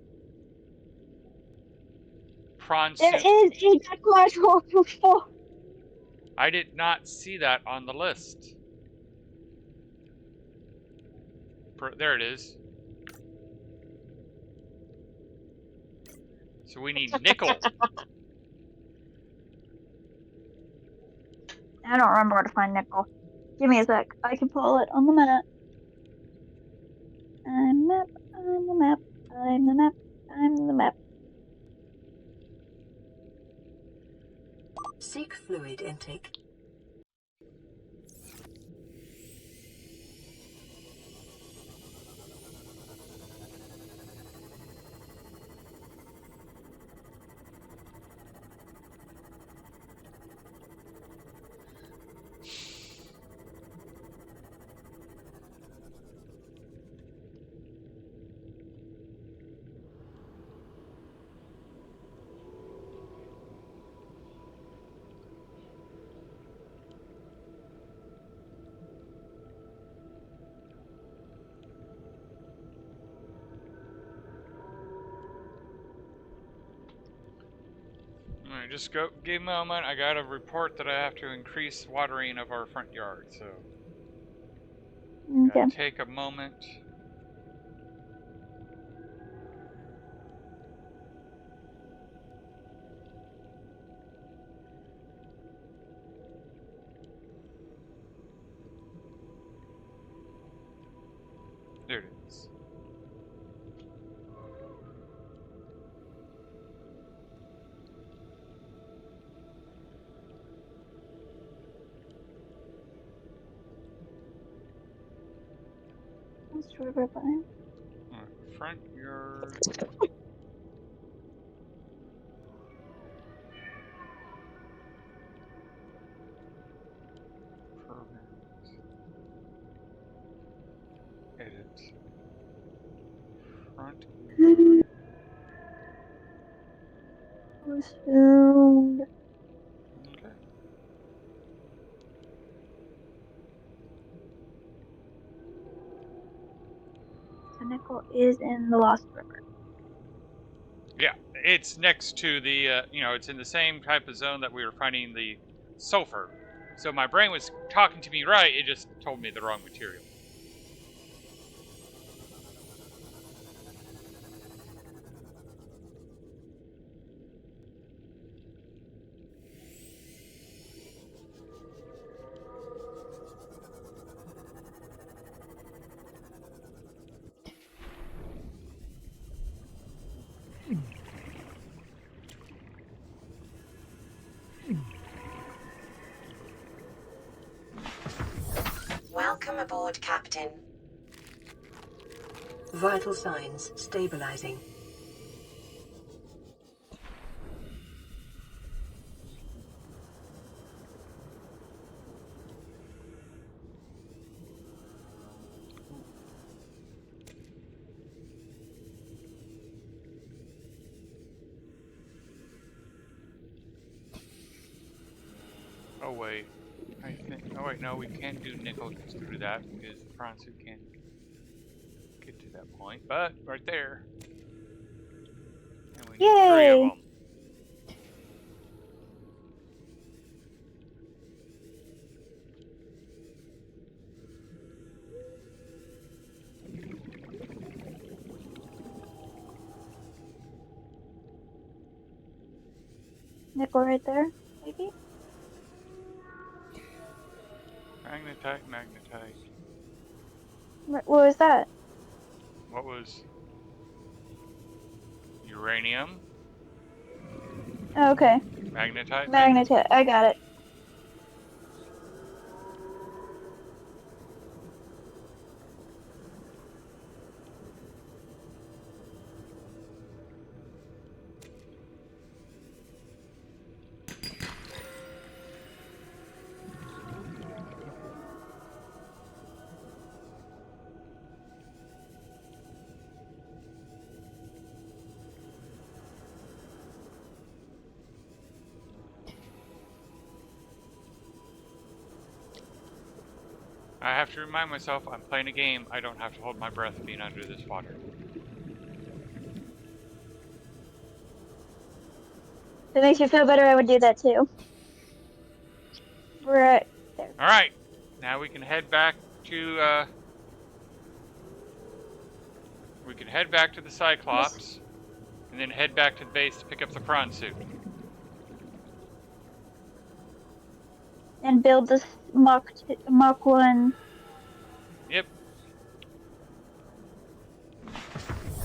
Prawn There soup. is a quadruple before. I did not see that on the list. There it is. So we need nickel. I don't remember where to find nickel. Give me a sec. I can pull it on the map. I'm the map. I'm the map. I'm the map. I'm the map. Seek fluid intake. Alright, just go. Give me a moment. I got a report that I have to increase watering of our front yard, so Okay. gotta take a moment. There it is. Let's river by. Front yard. Permit. Edit. Front yard. Soon. Okay. The nickel is in the Lost River. Yeah, it's next to the, it's in the same type of zone that we were finding the sulfur. So my brain was talking to me right, it just told me the wrong material. Welcome aboard, Captain. Vital signs stabilizing. Oh wait, I think. Oh wait, no, we can't do nickel through that because the prawn suit can't get to that point. But right there, and we need 3 of Yay! them. Nickel right there, maybe? Magnetite, magnetite. What was that? What was uranium? Oh, okay. Magnetite, Magnet. magnetite. I got it. I have to remind myself I'm playing a game. I don't have to hold my breath being under this water. If it makes you feel better, I would do that too. Right there. All right, now we can head back to. We can head back to the Cyclops, and then head back to the base to pick up the prawn suit. And build this Mach 1. Yep.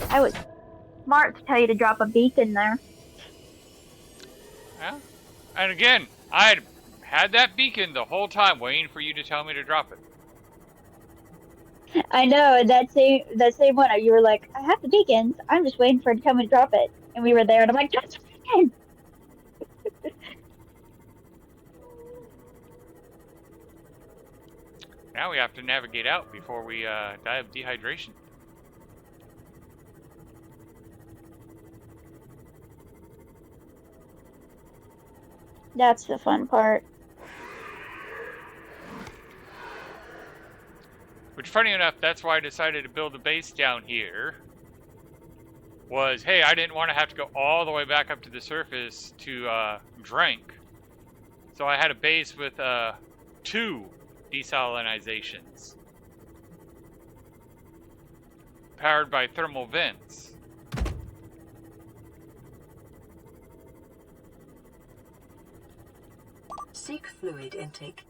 I was smart to tell you to drop a beacon there. Yeah. And again, I had that beacon the whole time waiting for you to tell me to drop it. I know, and that same one, you were like, I have the beacons. I'm just waiting for it to tell me to drop it. And we were there, and I'm like, drop the beacon! Now we have to navigate out before we die of dehydration. That's the fun part. Which, funny enough, that's why I decided to build a base down here. Was, hey, I didn't want to have to go all the way back up to the surface to drink. So I had a base with 2 desalinizations. Powered by thermal vents. Seek fluid intake.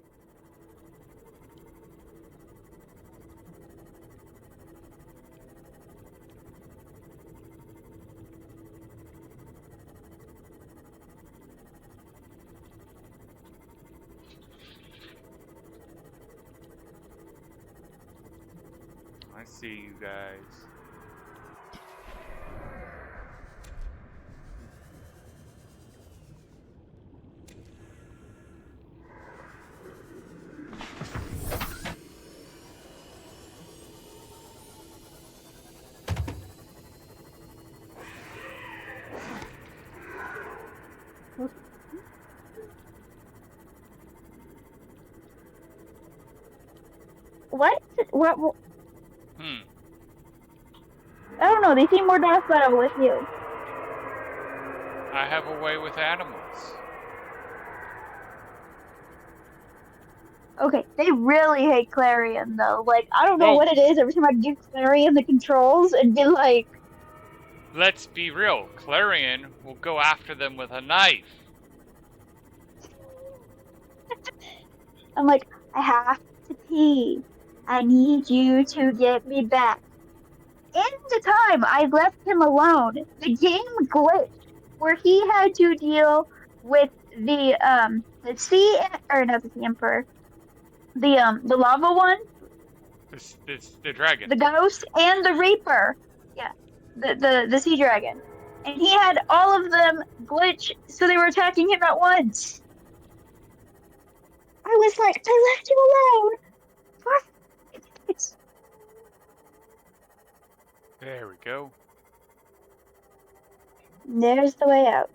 I see you guys. What? What? Hmm. I don't know, they seem more docile with you. I have a way with animals. Okay, they really hate Clarion, though. Like, I don't know Whoa. what it is. Every time I give Clarion the controls, and be like, Let's be real. Clarion will go after them with a knife. I'm like, I have to pee. I need you to get me back. In the time I left him alone, the game glitched where he had to deal with the sea, or not the sea emperor, the lava one, The dragon. the ghost, and the reaper. Yeah, the sea dragon. And he had all of them glitch, so they were attacking him at once. I was like, I left you alone. It's There we go. There's the way out.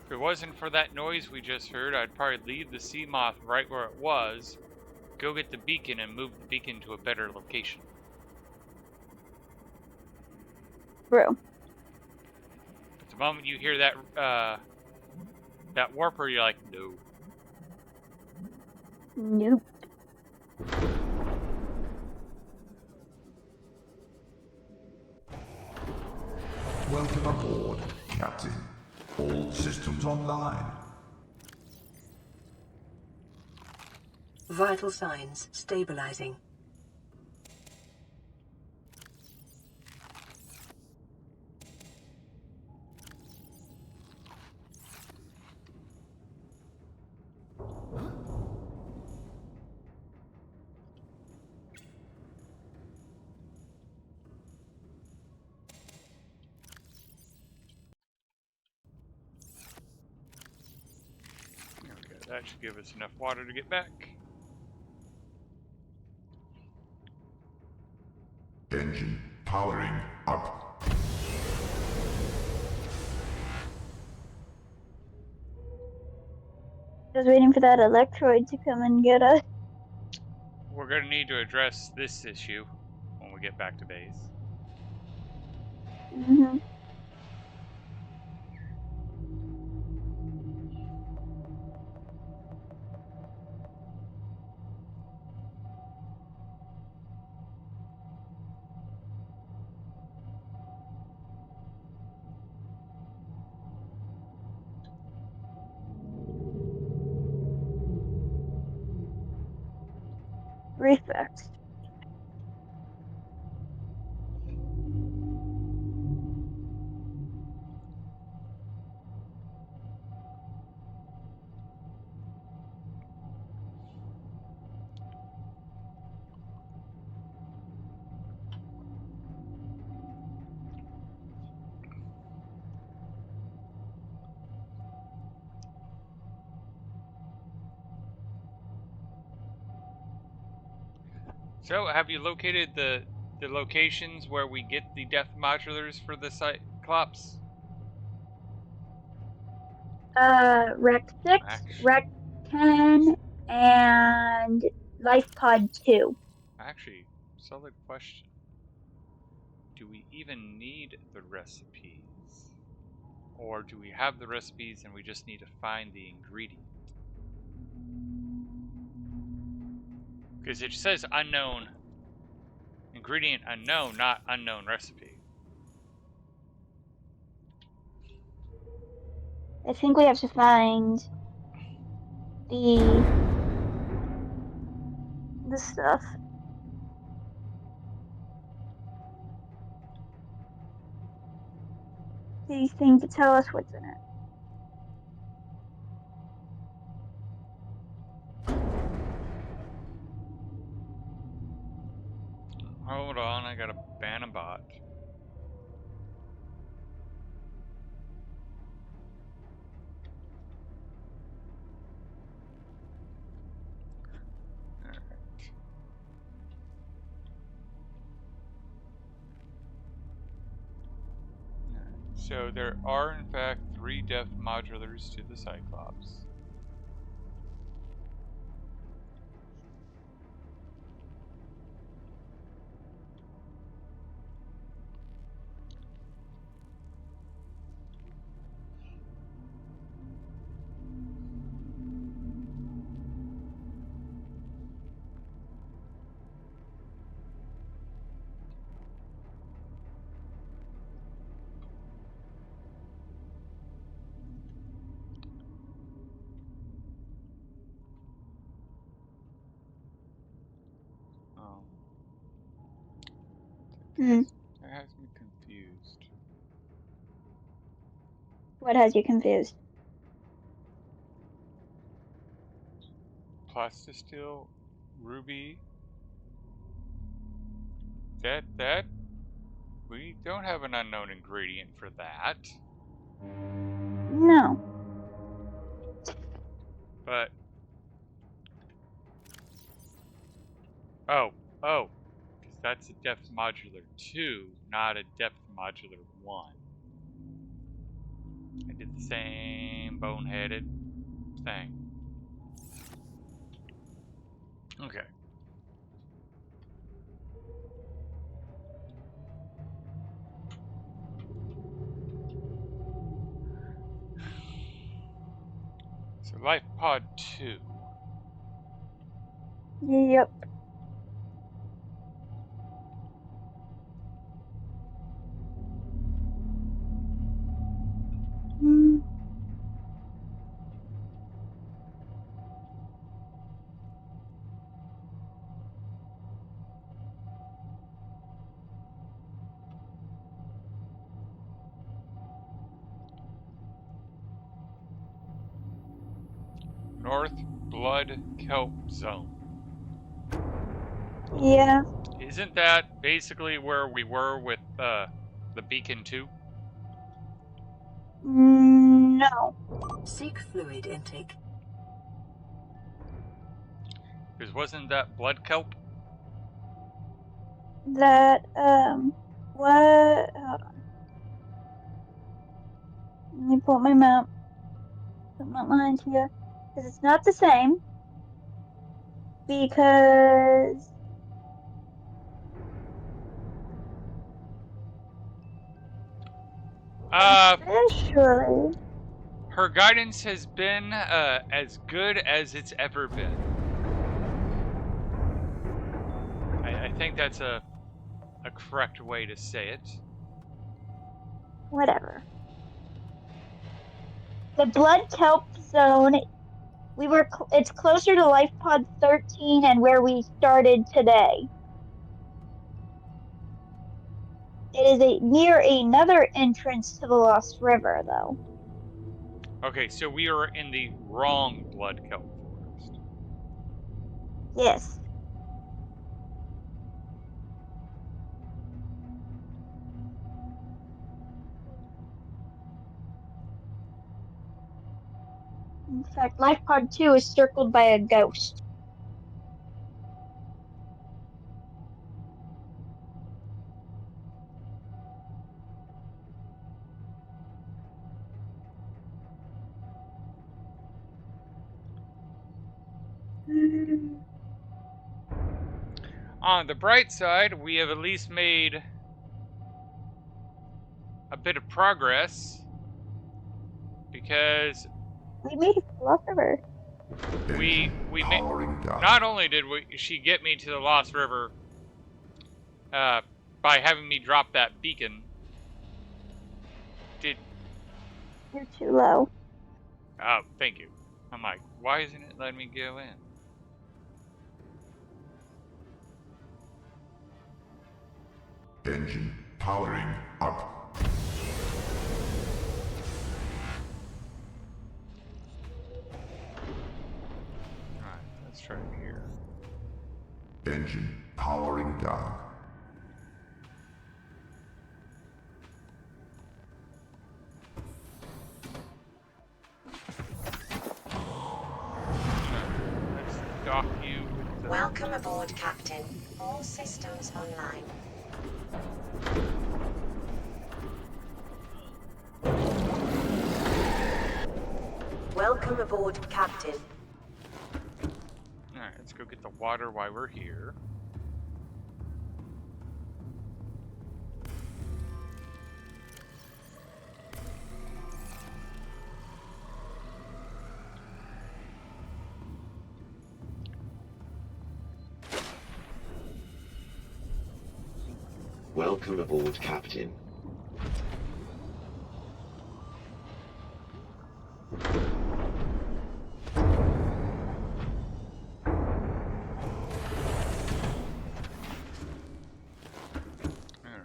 If it wasn't for that noise we just heard, I'd probably leave the sea moth right where it was, go get the beacon, and move the beacon to a better location. True. But the moment you hear that that warper, you're like, no. Nope. Welcome aboard, Captain. All systems online. Vital signs stabilizing. Okay, that should give us enough water to get back. Engine powering up. Just waiting for that electroid to come and get us. We're going to need to address this issue when we get back to base. Mm-hmm. Reflex. So, have you located the locations where we get the depth modulars for the Cyclops? Rec 6, Actually, Rec 10, and Life Pod 2. actually, solid question. Do we even need the recipes? Or do we have the recipes and we just need to find the ingredient? Because it says unknown ingredient unknown, not unknown recipe. I think we have to find the stuff. These things to tell us what's in it. Hold on, I gotta ban a bot. Alright. So there are in fact 3 depth modulars to the Cyclops. Hmm. That has me confused. What has you confused? Plastisteel, ruby. That we don't have an unknown ingredient for that. No. But oh, because that's a depth modular 2, not a depth modular 1. I did the same boneheaded thing. Okay. So Life Pod 2. Yep. Mm. North Blood Kelp Zone. Yeah. Isn't that basically where we were with the Beacon 2? No. Seek fluid intake. Because wasn't that Blood Kelp? That, what? Hold on. Let me pull up my map. Put my lines here. Because it's not the same. Because officially, Her guidance has been as good as it's ever been. I think that's a correct way to say it. whatever. The blood kelp zone. It's closer to Life Pod 13 and where we started today. It is near another entrance to the Lost River, though. Okay, so we are in the wrong Blood Kelp forest. Yes. In fact, Life Pod 2 is circled by a ghost. On the bright side, we have at least made a bit of progress because We made it to the Lost River. we Powering down. not only did she get me to the Lost River by having me drop that beacon. You're too low. Oh, thank you. I'm like, why isn't it letting me go in? Engine powering up. Alright, let's try it here. Engine powering down. Let's dock you with the... Welcome aboard, Captain. All systems online. Welcome aboard, Captain. Alright, let's go get the water while we're here. Welcome aboard, Captain. Alright.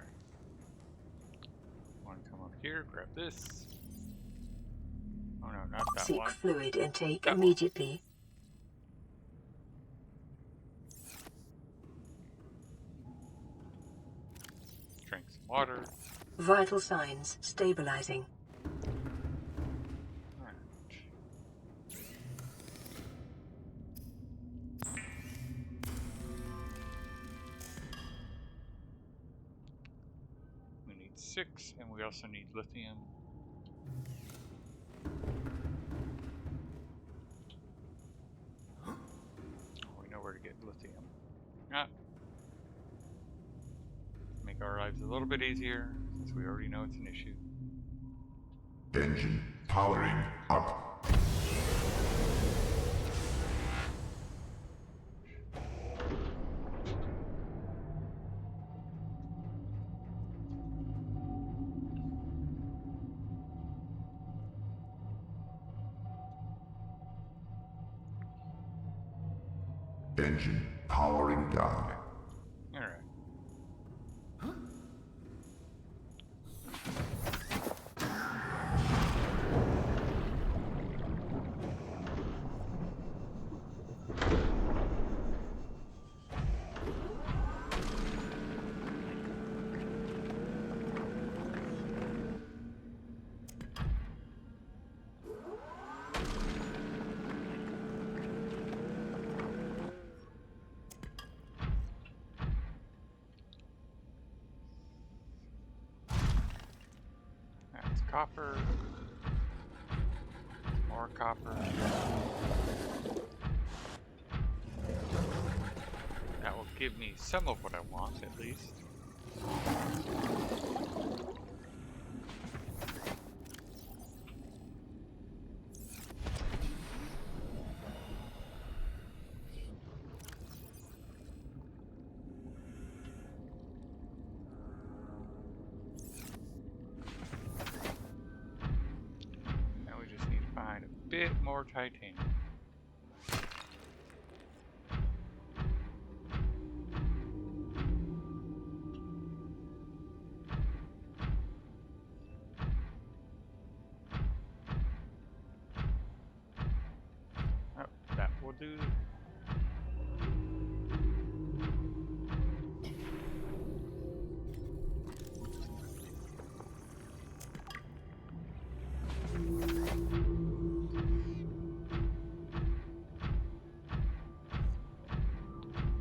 Want to come up here, grab this. Oh no, not that Seek one. fluid intake That one. immediately. Drink some water. Vital signs stabilizing. Alright. We need 6, and we also need lithium. lithium. Ah. Make our lives a little bit easier, since we already know it's an issue. Engine powering up. Engine powering down. Alright. That's copper. More copper. That will give me some of what I want, at least. Now we just need to find a bit more titanium. Oh, that will do.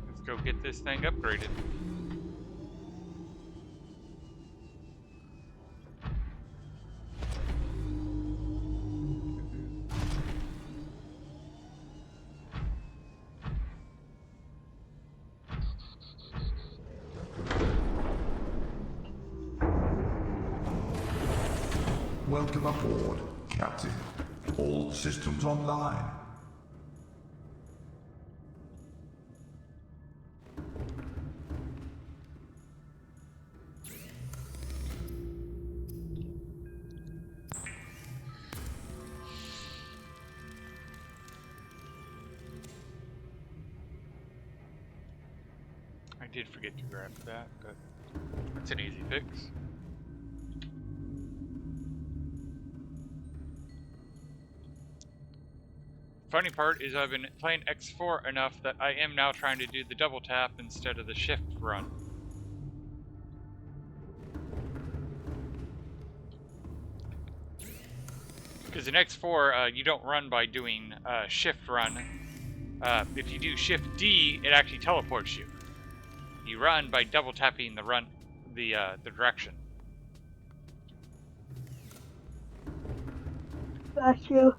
Let's go get this thing upgraded. Welcome aboard, Captain. All systems online. I did forget to grab that, but that's an easy fix. Funny part is I've been playing X4 enough that I am now trying to do the double tap instead of the shift run. Because in X4, you don't run by doing shift run. If you do shift D, it actually teleports you. You run by double tapping the direction. Got you.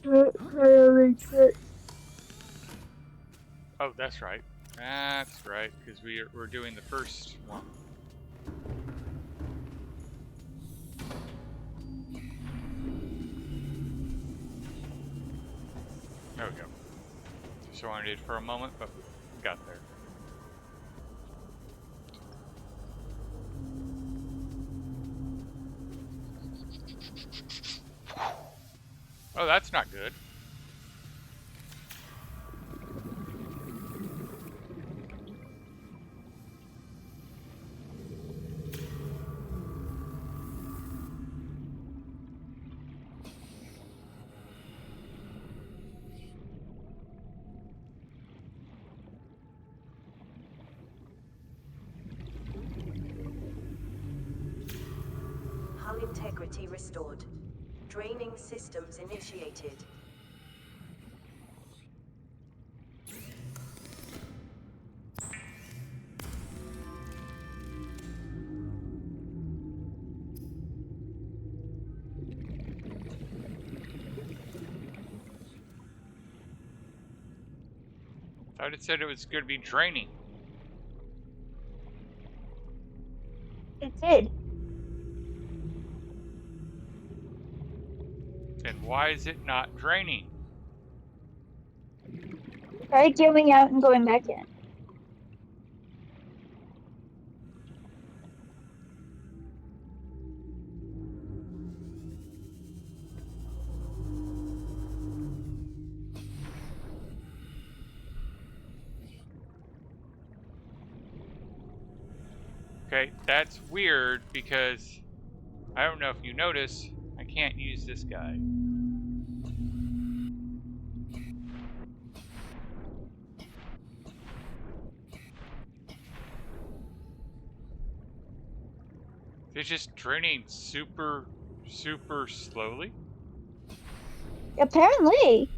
Oh, that's right. That's right, because we're doing the first one. There we go. Disoriented for a moment, but we got there. Oh, that's not good. Hull integrity restored. Draining systems initiated. thought it said it was going to be draining. It did. Then why is it not draining? Try going out and going back in. Okay, that's weird because I don't know if you notice, I can't use this guy. It's just draining super slowly. Apparently.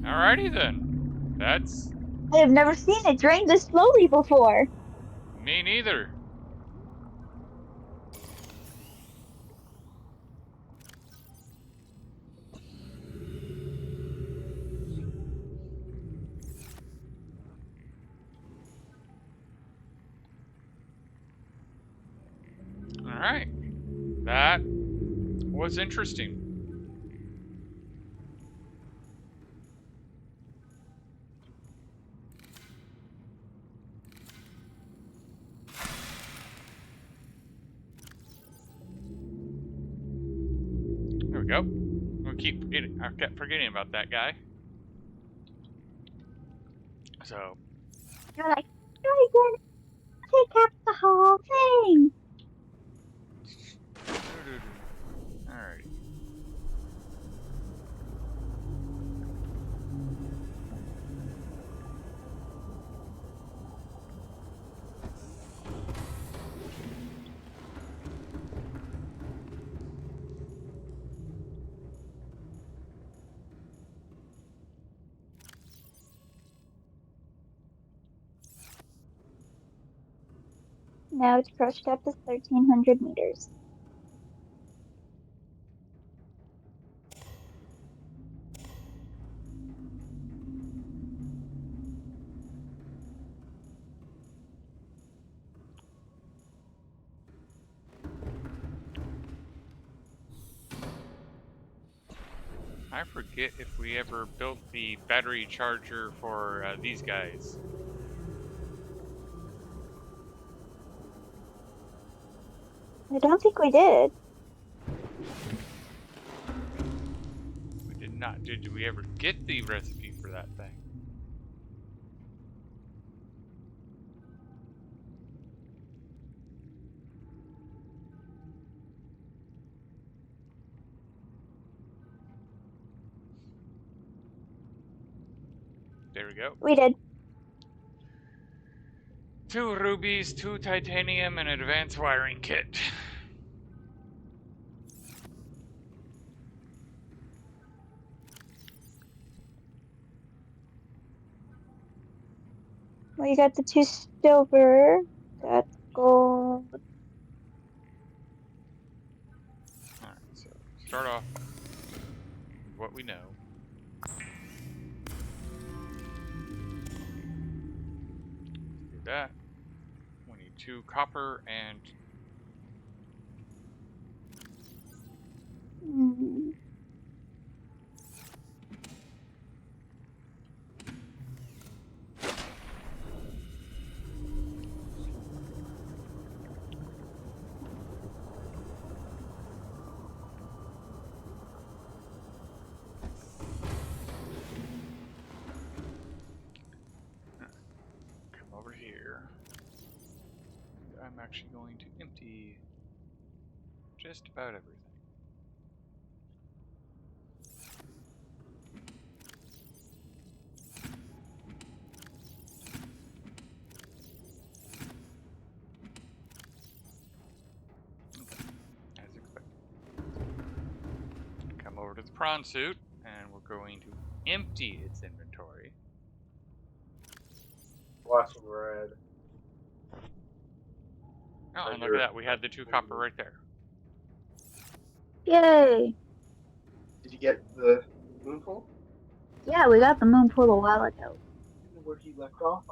Alrighty then. That's I have never seen it drain this slowly before. me neither. Alright. That was interesting. There we go. We'll keep forgetting. I kept forgetting about that guy. So, You're like, I did take up the whole thing. alrighty. Now it's crushed up to 1,300 meters. I forget if we ever built the battery charger for these guys. I don't think we did. We did not. Did we ever get the recipe for that thing? There we go. We did. 2 rubies, 2 titanium, and an advanced wiring kit. Well, you got the 2 silver. Got gold. Alright, so start off with what we know. Do that. We need 2 copper and Hmm. come over here. I'm actually going to empty just about everything. Okay, as expected. Come over to the prawn suit, and we're going to empty its inventory. Flashing red. Oh, and look at that, we had the 2 copper right there. Yay! Did you get the moonful? Yeah, we got the moon pool a while ago. Where he left off?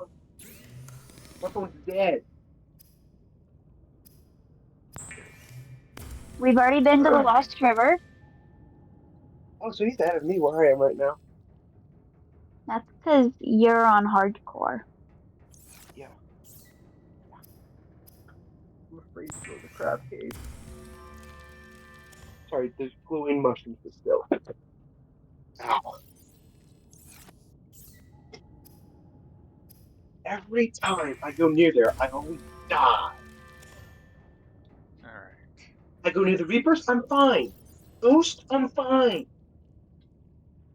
My phone's dead. We've already been to the Lost River. Oh, so he's ahead of me where I am right now. That's because you're on hardcore. Yeah. I'm afraid to go to the crab cave. Sorry, there's glowing mushrooms still. Ow. Every time I go near there, I always die. Alright. I go near the Reapers, I'm fine. Ghost, I'm fine.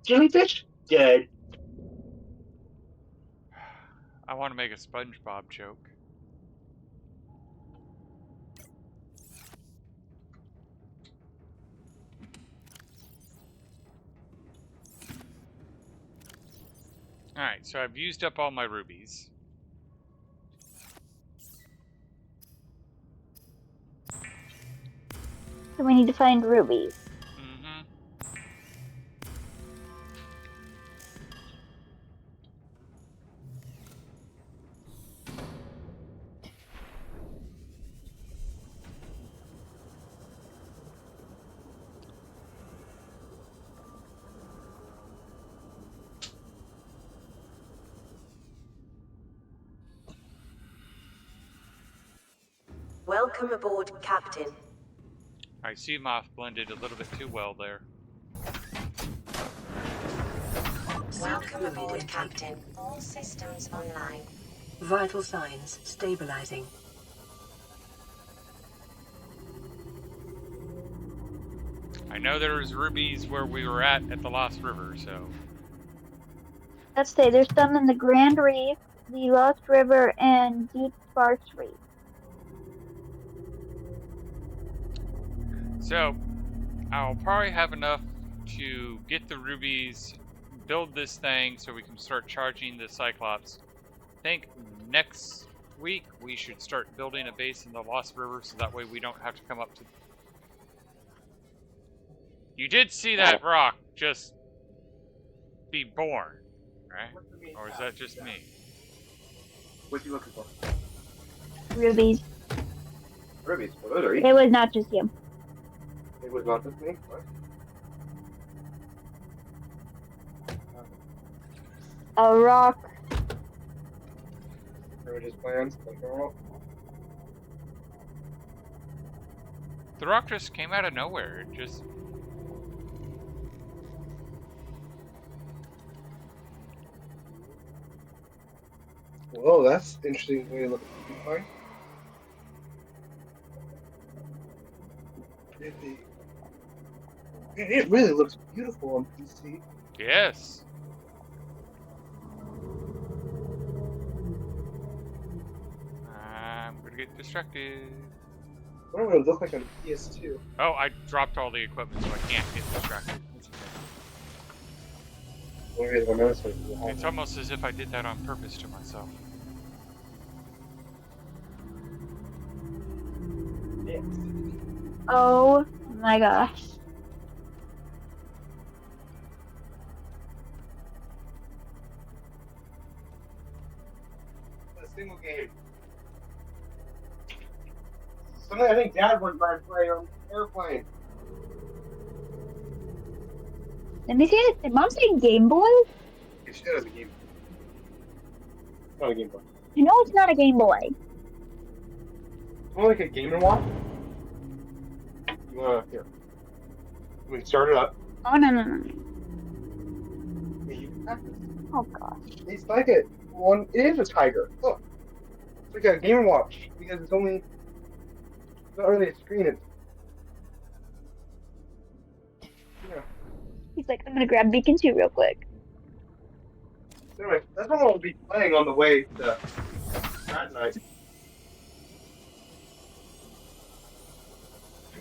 Jellyfish, dead. I want to make a SpongeBob joke. Alright, so I've used up all my rubies. So we need to find rubies. Mm-hmm. Welcome aboard, Captain. I see moth blended a little bit too well there. Welcome aboard, Captain. All systems online. Vital signs stabilizing. I know there was rubies where we were at the Lost River, so... Let's say there's some in the Grand Reef, the Lost River, and Deep Sparse Reef. So, I'll probably have enough to get the rubies, build this thing so we can start charging the Cyclops. I think next week we should start building a base in the Lost River so that way we don't have to come up to... You did see that rock just be born, right? Or is that just me? What's he looking for? Rubies. Rubies. Well, those are easy. It was not just you. It was not just me. What? A rock. His plans, like normal. The rock just came out of nowhere. It just... Whoa, that's interesting way to look at the fine. It really looks beautiful on PC. Yes. I'm gonna get distracted. What would it look like on PS2? Oh, I dropped all the equipment so I can't get distracted. It's almost as if I did that on purpose to myself. Yes. Oh my gosh. A single game. Something I think Dad would mind play on airplane. Let me see it. Did Mom say Game Boy? It should have a game. It's not a Game Boy. I know it's not a Game Boy. It's more like a Game & Watch. You wanna here? We can start it up. Oh no no no. Yeah, you can practice. Oh gosh. It's like a one. It is a tiger. Look, it's like a Game & Watch because it's only. It's not really a screen. It's. Yeah. He's like, I'm gonna grab Beacon 2 real quick. Anyway, that's what we'll be playing on the way to that night.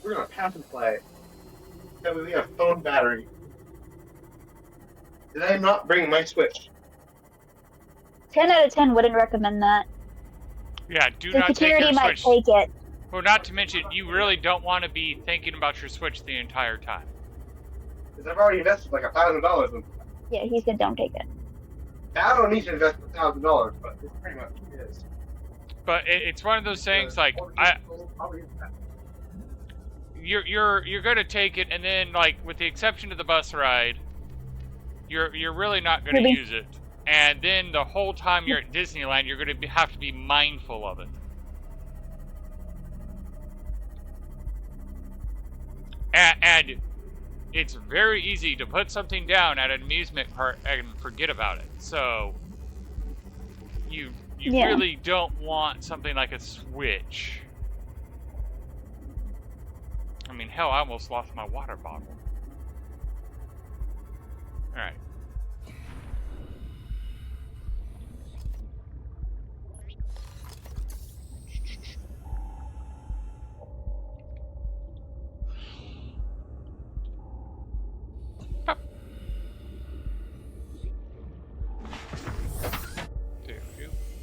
We're gonna pass and play. That way we have phone battery. Did I not bring my Switch? 10 out of 10 wouldn't recommend that. Yeah, do The not take security your might Switch. take it. Well, not to mention, you really don't want to be thinking about your Switch the entire time. Because I've already invested like $1,000 in. Yeah, he said don't take it. I don't need to invest $1,000, but it pretty much is. But it's one of those things like Probably is that. you're gonna take it, and then like with the exception of the bus ride, you're really not gonna Ruby. use it. And then the whole time you're at Disneyland, you're gonna have to be mindful of it. And it's very easy to put something down at an amusement park and forget about it. So you Yeah. really don't want something like a Switch. I mean, hell, I almost lost my water bottle. Alright.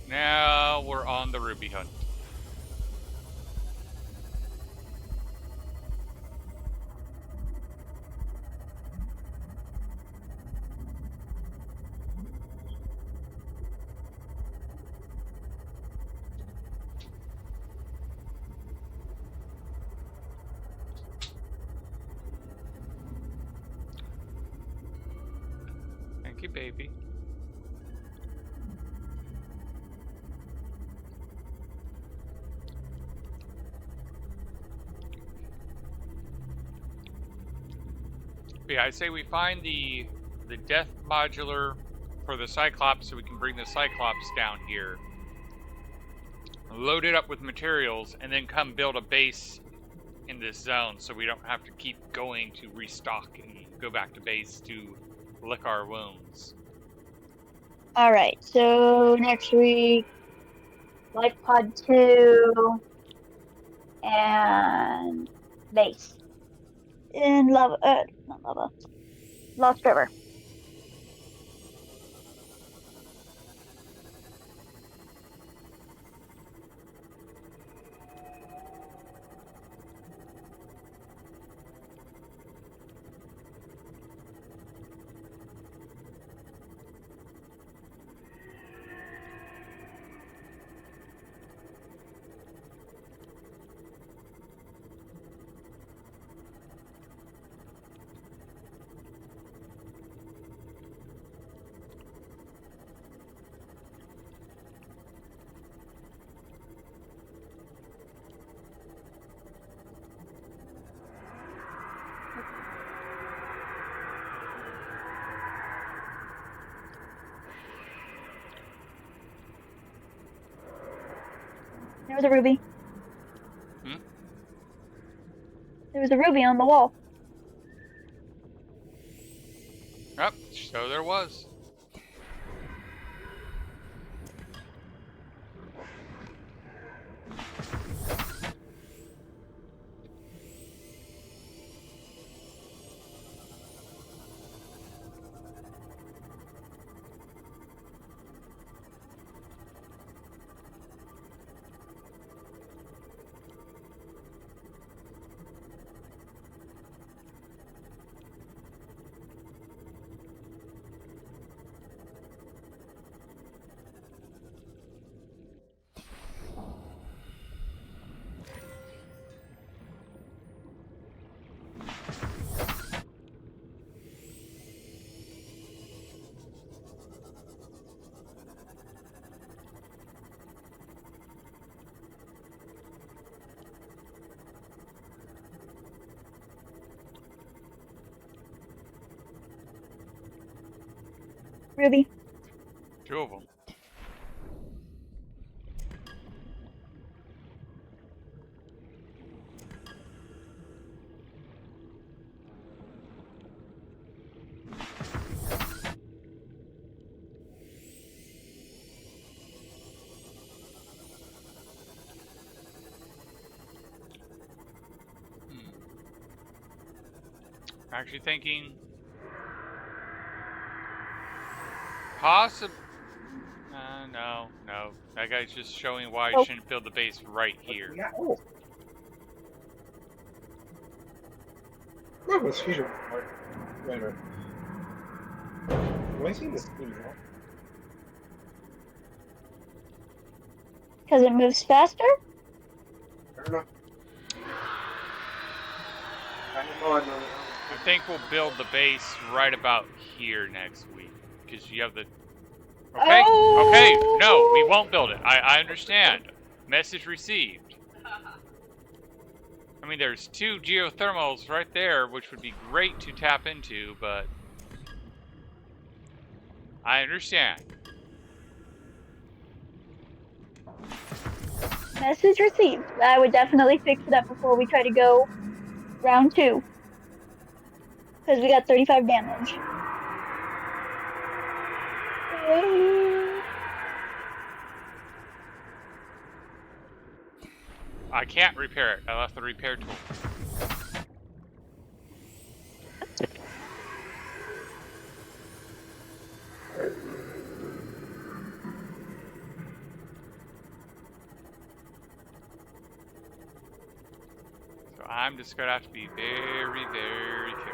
Now we're on the ruby hunt. Thank you, baby. But yeah, I say we find the death modular for the Cyclops so we can bring the Cyclops down here, load it up with materials, and then come build a base in this zone so we don't have to keep going to restock and go back to base to lick our wounds. Alright, so next week, Life Pod 2 and base. In not Lava. Lost River. There was a ruby. Hmm? There was a ruby on the wall. Yep, so there was. Ruby. 2 of them. Actually thinking no. That guy's just showing why I shouldn't build the base right here. Yeah. Oh. No, it's fusion. Wait a minute. Am I seeing this team wrong? Because it moves faster? I don't know. I don't know. I think we'll build the base right about here next week. Because you have the... Okay, okay, no, we won't build it. I understand. Message received. I mean, there's 2 geothermals right there, which would be great to tap into, but... I understand. Message received. I would definitely fix it up before we try to go round 2. Because we got 35 damage. I can't repair it. I left the repair tool. So I'm just gonna have to be very, very careful.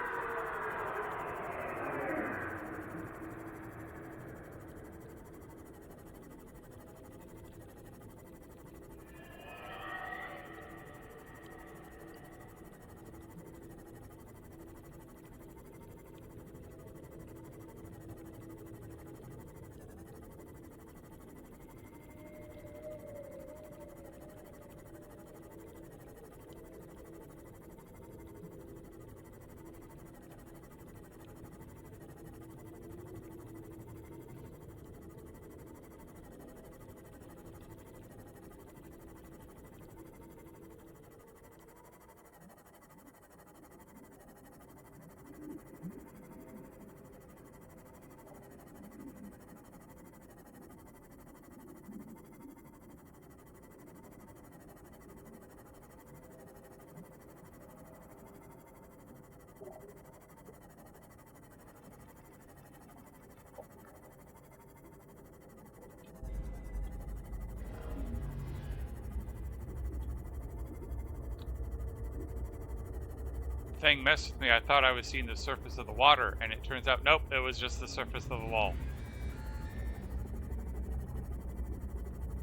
Thing messed with me. I thought I was seeing the surface of the water, and it turns out, nope, it was just the surface of the wall.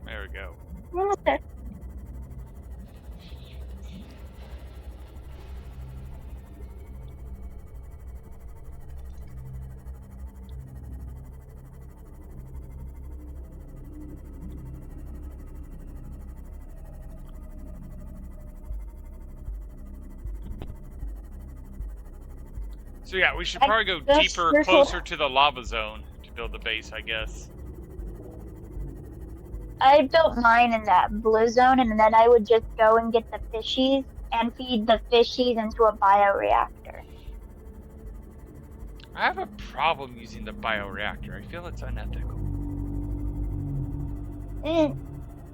There we go. Almost there. So yeah, we should probably go deeper, closer to the lava zone to build the base, I guess. I built mine in that blue zone, and then I would just go and get the fishies and feed the fishies into a bioreactor. I have a problem using the bioreactor. I feel it's unethical. And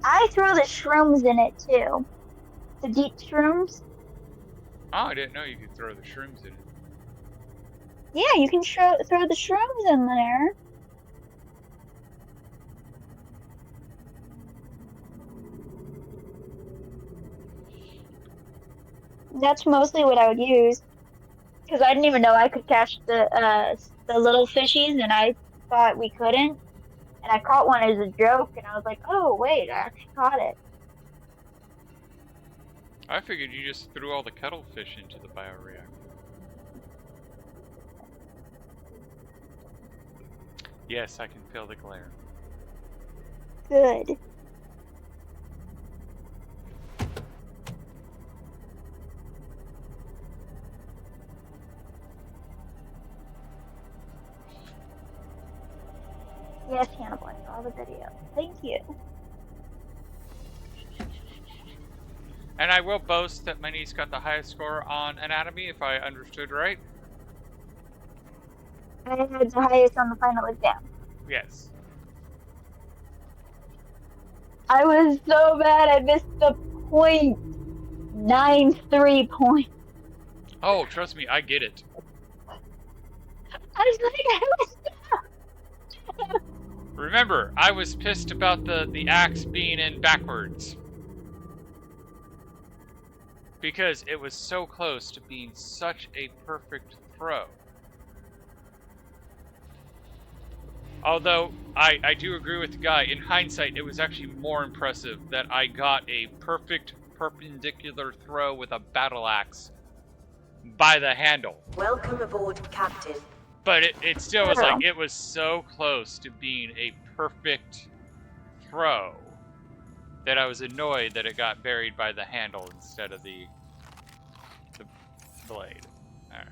I throw the shrooms in it too. The deep shrooms. Oh, I didn't know you could throw the shrooms in it. Yeah, you can throw the shrooms in there. That's mostly what I would use, because I didn't even know I could catch the little fishies, and I thought we couldn't. And I caught one as a joke, and I was like, oh wait, I actually caught it. I figured you just threw all the cuttlefish into the bioreactor. Yes, I can feel the glare. Good. Yes, Hannibal, I saw the video. Thank you. And I will boast that my niece got the highest score on anatomy, if I understood right. I had the highest on the final exam. Yes. I was so bad, I missed the .93 point. Oh, trust me, I get it. I was like, I was Remember, I was pissed about the axe being in backwards. Because it was so close to being such a perfect throw. Although, I do agree with the guy. In hindsight, it was actually more impressive that I got a perfect perpendicular throw with a battle axe by the handle. Welcome aboard, Captain. But it still was like, True. it was so close to being a perfect throw that I was annoyed that it got buried by the handle instead of the blade. Alright.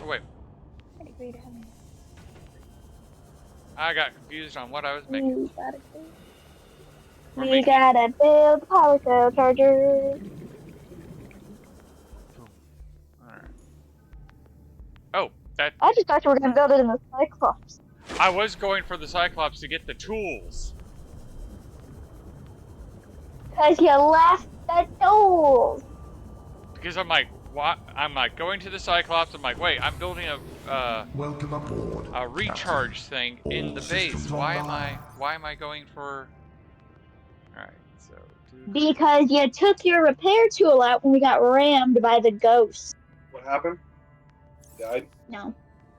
Oh, wait. I got confused on what I was making. We gotta build the power cell charger. Alright. Oh, that... I just thought you were gonna build it in the Cyclops. I was going for the Cyclops to get the tools. Cause you left the tools. Because I'm like, what? I'm like going to the Cyclops. I'm like, wait, I'm building Welcome aboard. a recharge thing in All the systems base. Why online. am I going for? All right, so. Because you took your repair tool out when we got rammed by the ghost. What happened? He died? No.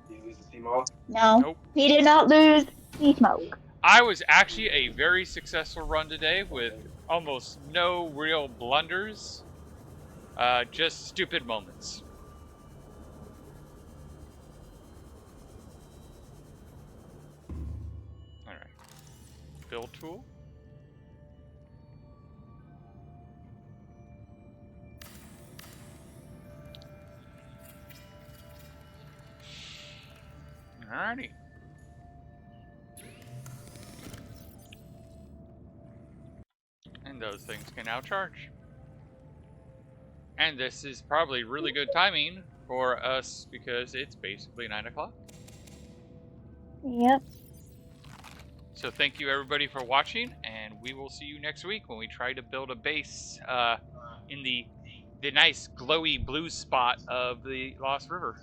Did he lose the steam off? No. Nope. He did not lose the smoke. I was actually a very successful run today with almost no real blunders, just stupid moments. All right, build tool. Alrighty. And those things can now charge. And this is probably really good timing for us because it's basically 9 o'clock. Yep. So thank you everybody for watching, and we will see you next week when we try to build a base in the nice glowy blue spot of the Lost River.